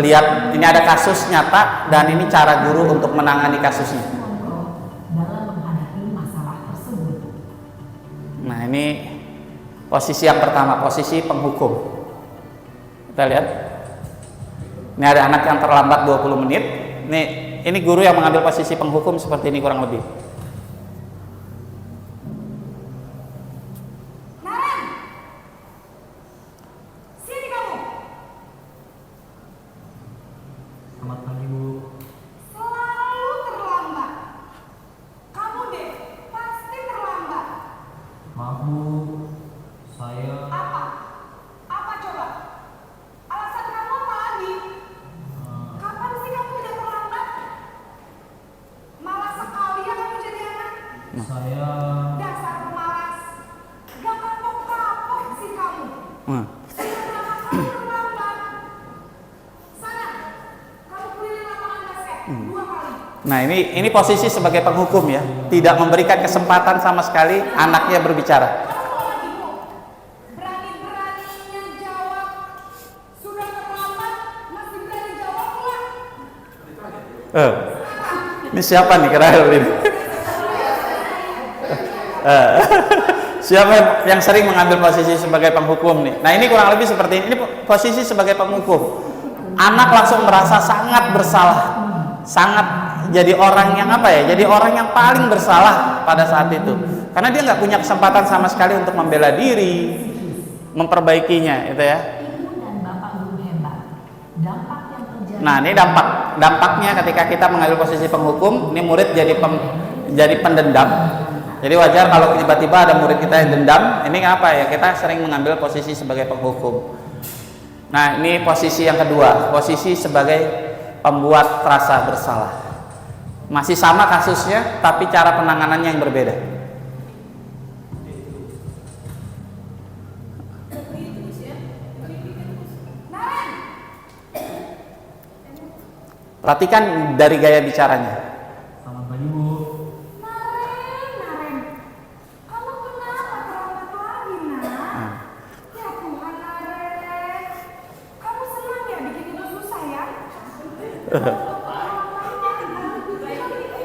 lihat, ini ada kasus nyata dan ini cara guru untuk menangani kasusnya. Nah, ini posisi yang pertama, posisi penghukum. Kita lihat. Ini ada anak yang terlambat 20 menit. Ini guru yang mengambil posisi penghukum seperti ini kurang lebih. Selamat pagi, Bu. Selalu terlambat. Kamu deh, pasti terlambat. Maaf, Bu. Saya Apa? Apa coba? Alasan kamu apa lagi? Kapan sih kamu udah terlambat? Malas sekali ya kamu jadi anak. saya Dasar pemalas. Gak kapok-kapok sih kamu. Sudah berapa kali terlambat? Sana, kamu keliling lapangan basket 2 kali. Nah, ini posisi sebagai penghukum ya, tidak memberikan kesempatan sama sekali anaknya berbicara. Kamu lagi kok berani-beraninya jawab. Sudah terlambat, masih berani jawab pula. Ini siapa nih kira-kira ini? Siapa yang sering mengambil posisi sebagai penghukum nih? Nah, ini kurang lebih seperti ini posisi sebagai penghukum. Anak langsung merasa sangat bersalah, sangat jadi orang yang apa ya? Jadi orang yang paling bersalah pada saat itu, karena dia nggak punya kesempatan sama sekali untuk membela diri, memperbaikinya, itu ya. Nah, ini dampaknya ketika kita mengambil posisi penghukum, ini murid jadi pendendam. Jadi wajar kalau tiba-tiba ada murid kita yang dendam. Ini apa ya? Kita sering mengambil posisi sebagai penghukum. Nah, ini posisi yang kedua, posisi sebagai pembuat rasa bersalah. Masih sama kasusnya, tapi cara penanganannya yang berbeda. Perhatikan dari gaya bicaranya. selamat pagi, Bu. Naren, kamu kenapa terlambat lagi, Nak? Ya Tuhan, Naren. Kamu senang ya bikin itu susah ya?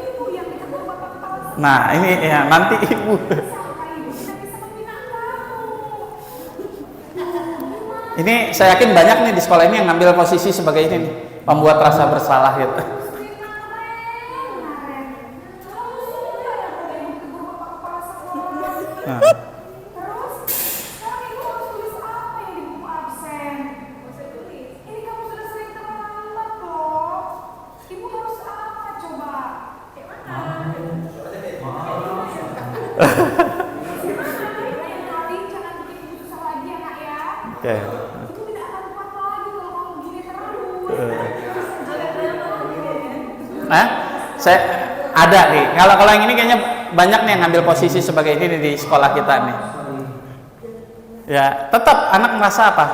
Ibu yang ditegur bapak kepala sekolah. Nah, ini ya nanti ibu. Sangka ibu tidak bisa membina kamu. Ini saya yakin banyak nih di sekolah ini yang ngambil posisi sebagai ini nih, pembuat rasa bersalah gitu. Naren, kamu sudah ya udah ibu tegur bapak kepala sekolah. Nah, Terus, sekarang ibu harus tulis apa yang di buku absen? Ini kamu sudah sering terlambat loh. Ibu harus apa coba? Kayak mana? Lain kali jangan bikin ibu susah lagi ya, Nak ya. oke. Ibu tidak akan kuat lagi kalau kamu gini terus. Nah, saya ada nih. Kalau yang ini kayaknya banyak nih yang ngambil posisi sebagai ini nih di sekolah kita nih. Ya, tetap anak merasa apa?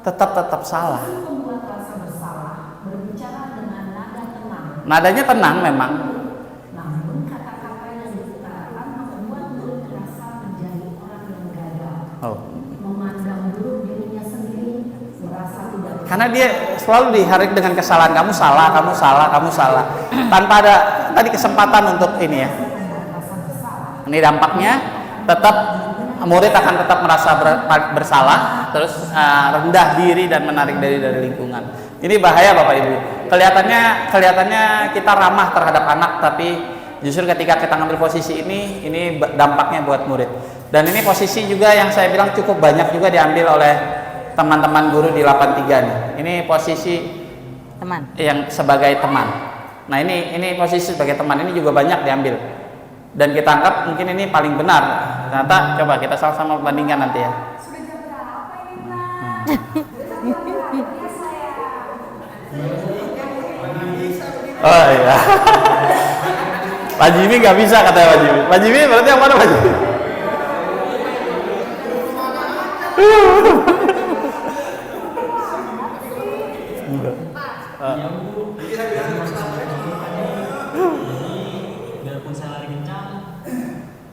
Tetap salah. Membuat rasa bersalah, berbicara dengan nada tenang. Nadanya tenang memang. Namun kata-kata yang diutarakan membuat murid merasa menjadi orang yang gagal, Oh. memandang buruk dirinya sendiri, merasa tidak Karena dia selalu diharik dengan kesalahan, kamu salah, kamu salah, kamu salah. Tanpa ada tadi kesempatan untuk ini ya. Ini dampaknya tetap murid akan tetap merasa bersalah, terus rendah diri dan menarik diri dari lingkungan. Ini bahaya Bapak Ibu. Kelihatannya kita ramah terhadap anak, tapi justru ketika kita ngambil posisi ini dampaknya buat murid. Dan ini posisi juga yang saya bilang cukup banyak juga diambil oleh teman-teman guru di 83 nih. Ini posisi Teman. yang sebagai teman. Nah, ini posisi sebagai teman ini juga banyak diambil. Dan kita anggap mungkin ini paling benar. Ternyata coba kita sama-sama bandingkan nanti ya. Sudah jam berapa ini, Nak? Ya, sayang. Oh iya. Pak Jimmy nggak bisa katanya Pak Jimmy. Pak Jimmy berarti yang mana Pak Jimmy? Iya, Bu. Biarpun saya lari kencang,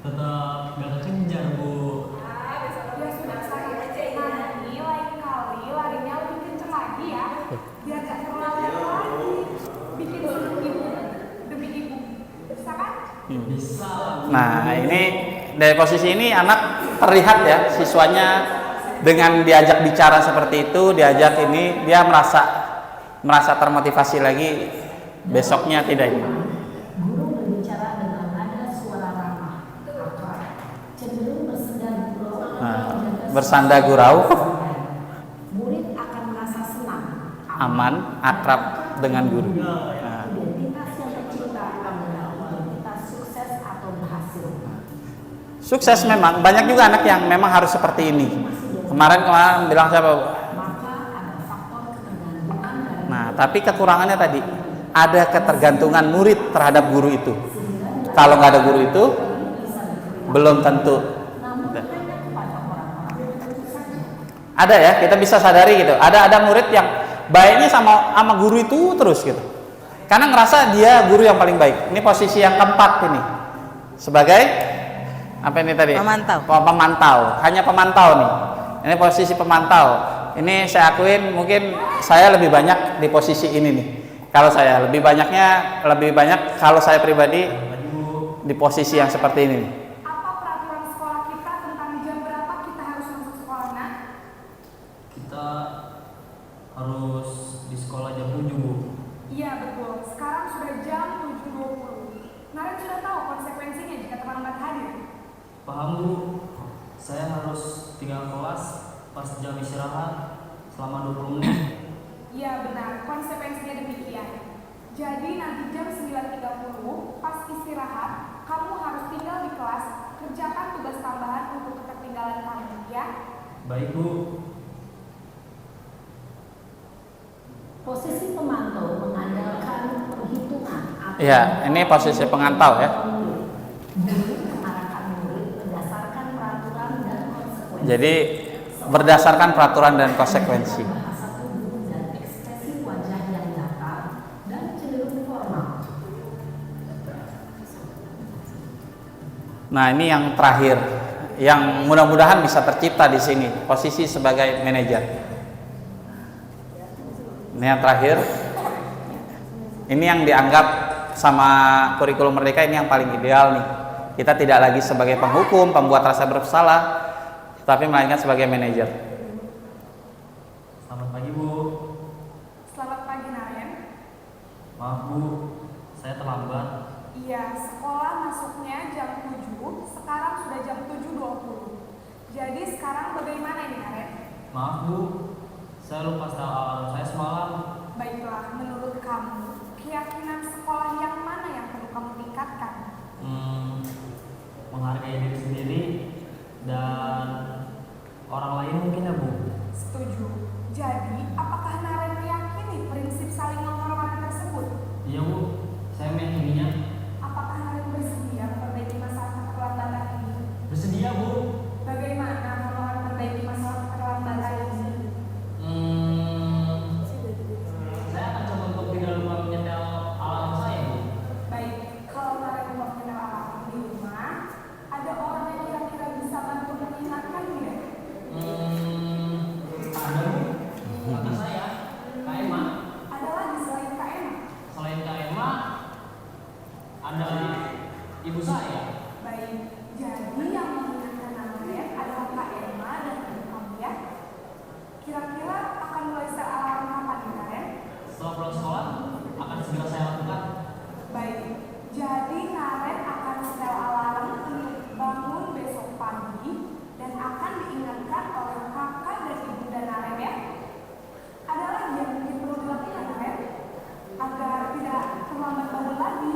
tetap gak kekejar, Bu. Ya sudah saya aja ya. Nanti lain kali larinya lebih kenceng lagi ya. Biar gak terlambat lagi. Bikin seneng ibu demi ibu. Bisa kan? Bisa. Nah, ini dari posisi ini anak terlihat ya siswanya dengan diajak bicara seperti itu, diajak ini, dia merasa termotivasi lagi, besoknya tidak ini. Guru berbicara dengan nada suara ramah, akrab, cenderung bersanda gurau, murid akan merasa senang, aman, akrab dengan guru. Identitas yang tercipta adalah identitas sukses atau berhasil. Sukses memang, banyak juga anak yang memang harus seperti ini. Kemarin bilang siapa? Maka ada faktor ketergantungan dari Nah, tapi kekurangannya tadi ada ketergantungan murid terhadap guru itu. Kalau nggak ada guru itu, belum tentu. Ada ya, kita bisa sadari gitu. Ada murid yang baiknya sama guru itu terus gitu. Karena ngerasa dia guru yang paling baik. Ini posisi yang keempat ini. Sebagai apa ini tadi? Pemantau. Pemantau. Hanya pemantau nih. Ini posisi pemantau. Ini saya akuin mungkin saya lebih banyak di posisi ini nih. Kalau saya lebih banyak kalau saya pribadi di posisi yang seperti ini nih. Apa peraturan sekolah kita tentang jam berapa kita harus masuk sekolah, Nak? Kita harus di sekolah jam 7, Bu. Iya betul, sekarang sudah jam 7.20. Naren sudah tahu konsekuensinya jika terlambat hadir. Paham, Bu? Saya harus tinggal kelas pas jam istirahat selama 20 menit. Iya benar, konsekuensinya demikian. Jadi nanti jam 9.30 pas istirahat, kamu harus tinggal di kelas, kerjakan tugas tambahan untuk ketertinggalan kamu, ya? Baik, Bu. posisi pemantau mengandalkan perhitungan atau Ya, ini posisi pengantau ya. mengarahkan murid berdasarkan peraturan dan konsekuensi. Jadi berdasarkan peraturan dan konsekuensi. Bahasa tubuh dan ekspresi wajah yang datar dan cenderung formal. Nah, ini yang terakhir, yang mudah-mudahan bisa tercipta di sini, posisi sebagai manajer. Ini yang terakhir. Ini yang dianggap sama kurikulum Merdeka ini yang paling ideal nih. Kita tidak lagi sebagai penghukum, pembuat rasa bersalah, tapi melainkan sebagai manajer. Selamat pagi, Bu. Selamat pagi, Naren. Maaf, Bu, saya terlambat. Iya, sekolah masuknya jam 7, sekarang sudah jam 7.20. Jadi sekarang bagaimana ini, Naren? Maaf, Bu, saya lupa setel alarm saya semalam. Baiklah, menurut kamu, keyakinan sekolah yang mana yang perlu kamu tingkatkan? Menghargai diri sendiri dan orang lain mungkin ya, Bu. Setuju. Jadi, apakah Naren meyakini prinsip saling menghormati tersebut? Iya, Bu, saya meyakininya. Apakah Naren bersedia memperbaiki masalah keterlambatan ini? Bersedia, Bu. Bagaimana kamu akan memperbaiki masalah keterlambatan ini? Saya akan coba untuk tidak lupa menyetel alarm saya, Bu. Baik, kalau Naren mau mengenal alarm di rumah, ada orang yang kira-kira bisa bantu mengingatkan tidak? Ada, Bu. Kata saya, Kak Emma. Ada lagi selain Kak Emma? Selain Kak Emma, ada ibu saya. Baik, jadi yang mengingatkan Naren adalah Kak Emma dan ibu kamu ya? Kira-kira akan mulai setel alarm kapan nih, Naren? Setelah pulang sekolah, akan segera saya lakukan. Baik, jadi Naren akan setel alarm untuk bangun besok pagi dan akan diingatkan oleh kakak dan ibunda Naren ya. Ada lagi yang mungkin perlu dilakukan Naren agar tidak terlambat bangun lagi.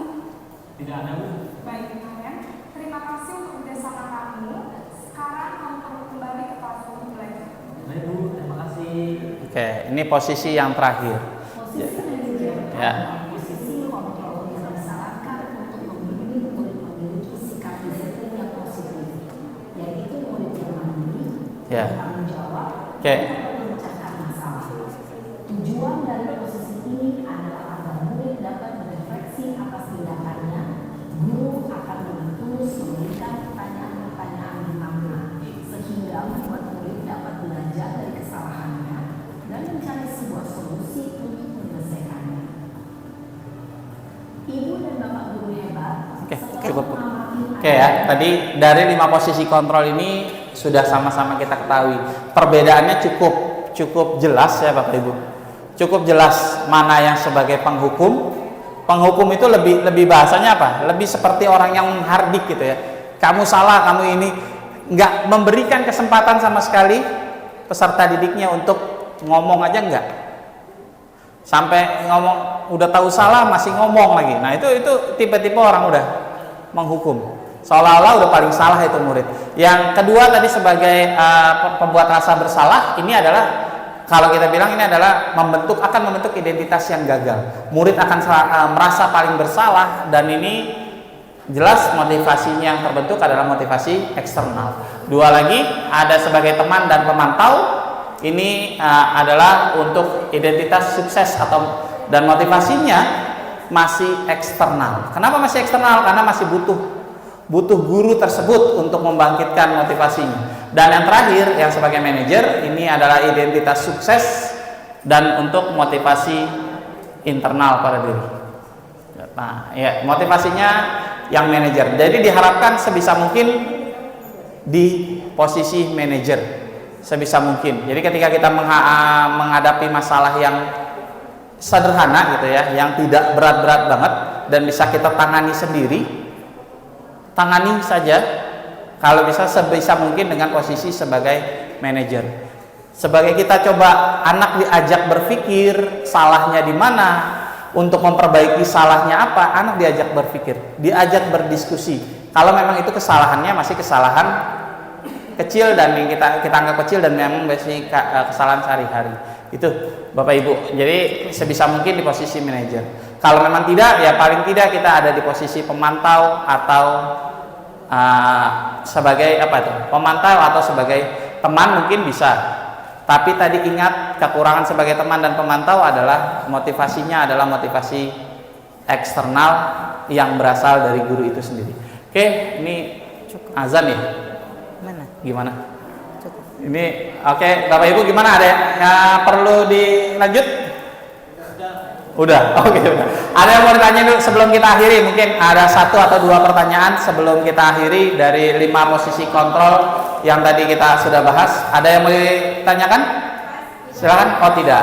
Tidak ada, Bu. Baik Naren, terima kasih untuk kerjasama kamu. Sekarang kamu perlu kembali ke kelasmu belajar. Baik, Bu. Terima kasih. Oke, ini posisi yang terakhir. Posisi manajer Ya. posisi kontrol yang disarankan untuk membimbing murid memiliki sikap disiplin yang positif, yaitu murid yang mandiri, Ya. bertanggung jawab, Oke. dan memecahkan masalah. Tujuan dari posisi ini adalah agar murid dapat berefleksi atas tindakannya. Guru akan dengan tulus memberikan pertanyaan-pertanyaan di mana, sehingga membuat murid dapat belajar dari kesalahannya dan mencari sebuah solusi untuk menyelesaikannya. Ibu dan bapak guru hebat Oke, setelah cukup. mengamati Oke ya, tadi dari 5 posisi kontrol ini sudah sama-sama kita ketahui. Perbedaannya cukup jelas ya Bapak Ibu. Cukup jelas mana yang sebagai penghukum. Penghukum itu lebih bahasanya apa? Lebih seperti orang yang menghardik gitu ya. Kamu salah, kamu ini, nggak memberikan kesempatan sama sekali peserta didiknya untuk ngomong aja enggak. Sampai ngomong udah tahu salah masih ngomong lagi. Nah, itu tipe-tipe orang udah menghukum. Seolah-olah udah paling salah itu murid. Yang kedua tadi sebagai pembuat rasa bersalah, ini adalah kalau kita bilang ini adalah akan membentuk identitas yang gagal. Murid akan merasa paling bersalah, dan ini jelas motivasinya yang terbentuk adalah motivasi eksternal. Dua lagi, ada sebagai teman dan pemantau. Ini adalah untuk identitas sukses dan motivasinya masih eksternal. Kenapa masih eksternal? Karena masih butuh guru tersebut untuk membangkitkan motivasinya. Dan yang terakhir, yang sebagai manajer, ini adalah identitas sukses dan untuk motivasi internal pada diri. Nah, ya, motivasinya yang manajer. Jadi diharapkan sebisa mungkin di posisi manajer, sebisa mungkin. Jadi ketika kita menghadapi masalah yang sederhana gitu ya, yang tidak berat-berat banget dan bisa kita tangani sendiri, tangani saja. Kalau bisa sebisa mungkin dengan posisi sebagai manajer. Sebagai kita coba anak diajak berpikir salahnya di mana, untuk memperbaiki salahnya apa, anak diajak berpikir, diajak berdiskusi. Kalau memang itu kesalahannya masih kesalahan kecil dan kita anggap kecil dan memang masih kesalahan sehari-hari. Itu Bapak Ibu. Jadi sebisa mungkin di posisi manajer. Kalau memang tidak, ya paling tidak kita ada di posisi pemantau atau sebagai pemantau atau sebagai teman mungkin bisa. Tapi tadi ingat, kekurangan sebagai teman dan pemantau adalah motivasinya adalah motivasi eksternal yang berasal dari guru itu sendiri. Oke, ini azan ya? Mana? Gimana? Ini oke, Bapak Ibu gimana, ada yang perlu dilanjut? Udah, oke. Ada yang mau ditanya dulu sebelum kita akhiri? Mungkin ada 1 atau 2 pertanyaan sebelum kita akhiri dari 5 posisi kontrol yang tadi kita sudah bahas. Ada yang mau ditanyakan? Silakan. Oh tidak.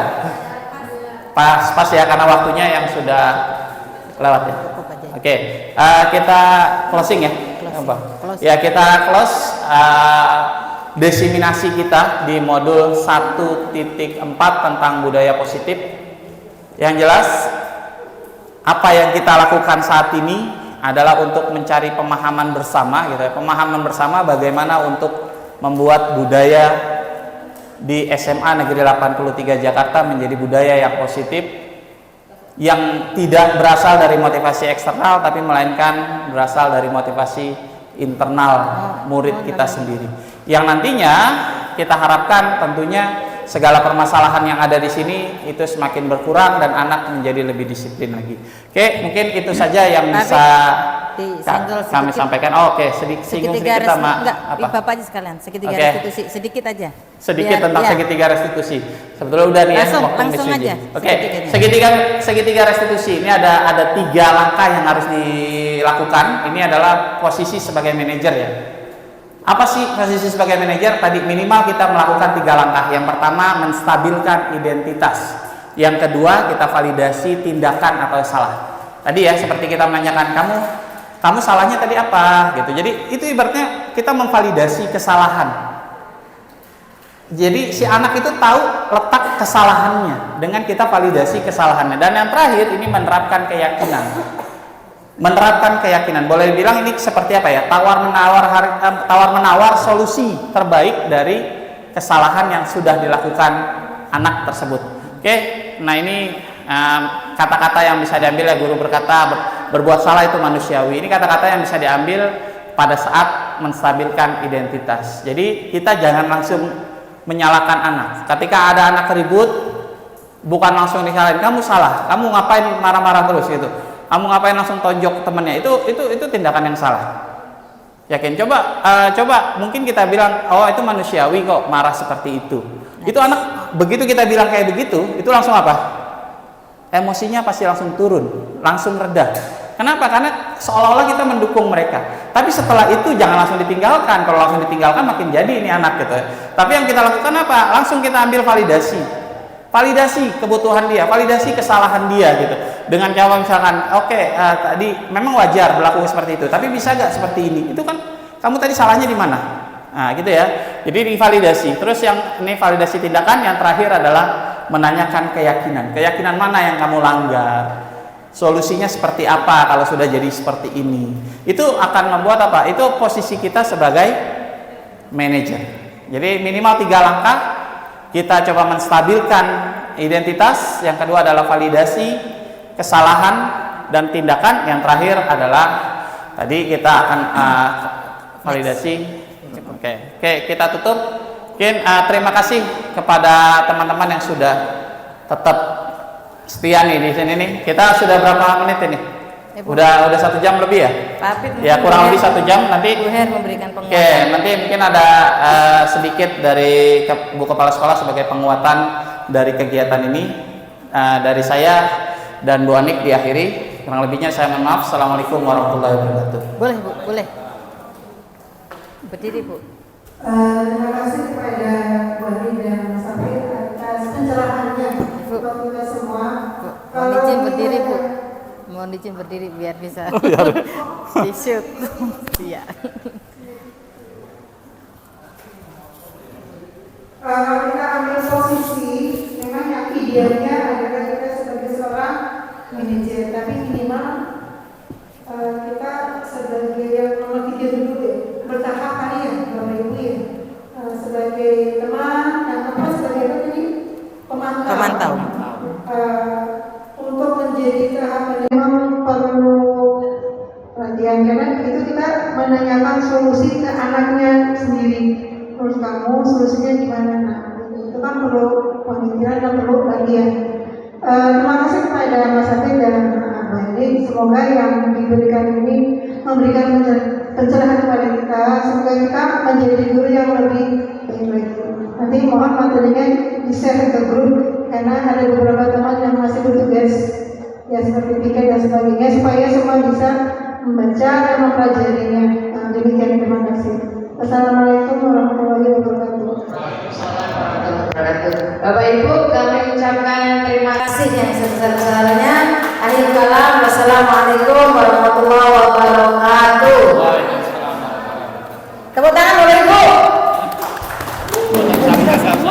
Pas ya, karena waktunya yang sudah lewat ya. Oke, kita closing ya. Ya, kita close desiminasi kita di modul 1.4 tentang budaya positif. Yang jelas, apa yang kita lakukan saat ini adalah untuk mencari pemahaman bersama, gitu ya. Pemahaman bersama bagaimana untuk membuat budaya di SMA Negeri 83 Jakarta menjadi budaya yang positif, yang tidak berasal dari motivasi eksternal, tapi melainkan berasal dari motivasi internal murid kita sendiri. Yang nantinya kita harapkan tentunya segala permasalahan yang ada di sini itu semakin berkurang dan anak menjadi lebih disiplin lagi. Oke, mungkin itu saja yang bisa kami sampaikan. Oh, oke, singgung sedikit sama apa? Bapak aja sekalian, segitiga restitusi sedikit aja. Sedikit tentang segitiga restitusi. Sebetulnya udah nih langsung aja. Oke, segitiga restitusi ini ada 3 langkah yang harus dilakukan. Ini adalah posisi sebagai manajer ya. Apa sih posisi sebagai manajer? Tadi minimal kita melakukan 3 langkah. Yang pertama, menstabilkan identitas. Yang kedua, kita validasi tindakan atau salah. Tadi ya, seperti kita menanyakan kamu salahnya tadi apa gitu. Jadi itu ibaratnya kita memvalidasi kesalahan. Jadi si anak itu tahu letak kesalahannya dengan kita validasi kesalahannya. Dan yang terakhir ini menerapkan keyakinan. Boleh dibilang ini seperti apa ya, tawar menawar solusi terbaik dari kesalahan yang sudah dilakukan anak tersebut. Oke, nah ini kata-kata yang bisa diambil ya, guru berkata berbuat salah itu manusiawi. Ini kata-kata yang bisa diambil pada saat menstabilkan identitas. Jadi kita jangan langsung menyalahkan anak. Ketika ada anak ribut, bukan langsung disalahin, kamu salah, kamu ngapain marah-marah terus gitu. Kamu ngapain langsung tonjok temennya, itu tindakan yang salah. Yakin? Coba mungkin kita bilang, oh itu manusiawi kok marah seperti itu. Itu anak begitu kita bilang kayak begitu, itu langsung apa? Emosinya pasti langsung turun, langsung reda. Kenapa? Karena seolah-olah kita mendukung mereka. Tapi setelah itu jangan langsung ditinggalkan. Kalau langsung ditinggalkan makin jadi ini anak gitu. Tapi yang kita lakukan apa? Langsung kita ambil validasi. Validasi kebutuhan dia, validasi kesalahan dia gitu. Dengan cara misalkan, oke, tadi memang wajar berlaku seperti itu, tapi bisa nggak seperti ini? Itu kan kamu tadi salahnya di mana? Nah, gitu ya. Jadi divalidasi. Terus yang ini validasi tindakan, yang terakhir adalah menanyakan keyakinan. Keyakinan mana yang kamu langgar? Solusinya seperti apa kalau sudah jadi seperti ini? Itu akan membuat apa? Itu posisi kita sebagai manajer. Jadi minimal 3 langkah kita coba menstabilkan identitas. Yang kedua adalah validasi kesalahan dan tindakan. Yang terakhir adalah tadi kita akan validasi. Oke, kita tutup. Mungkin terima kasih kepada teman-teman yang sudah tetap setia nih di sini nih. Kita sudah berapa menit ini? Udah 1 jam lebih ya? Ya kurang lebih 1 jam nanti. Bu Her memberikan penguatan. Oke, nanti mungkin ada sedikit dari Bu Kepala Sekolah sebagai penguatan dari kegiatan ini. Dari saya dan Bu Anik diakhiri. Kurang lebihnya saya mohon maaf. Assalamualaikum warahmatullahi wabarakatuh. Boleh Bu, boleh. Berdiri Bu. Terima kasih kepada Bu Ani dan Mas Afif atas pencerahannya buat kita semua. Mohon izin berdiri Bu. Mohon izin berdiri biar bisa di-shoot. Iya. Kalau kita ambil posisi, memang yang idealnya adalah kita sebagai seorang manajer, tapi minimal kita sebagai yang nomor 3 dulu ya, bertahap kali ya, Bapak Ibu ya, sebagai teman dan apa sebagai apa tadi pemantau. Untuk menjadi tahap memang perlu perhatian karena itu kita menanyakan solusi ke anaknya sendiri. Terus kamu solusinya gimana? Nah, itu kan perlu pemikiran dan perlu perhatian. Terima kasih kepada Mas Afif dan Mbak Eni. Semoga yang diberikan ini memberikan pencerahan kepada kita. Semoga kita menjadi guru yang lebih baik lagi. Nanti mohon materinya di-share ke grup karena ada beberapa teman yang masih bertugas ya seperti piket dan sebagainya supaya semua bisa membaca dan mempelajarinya. Demikian, terima kasih. Assalamualaikum warahmatullahi wabarakatuh. Bapak Ibu, kami ucapkan terima kasih yang sebesar-besarnya. Akhir kalam, wassalamualaikum warahmatullahi wabarakatuh.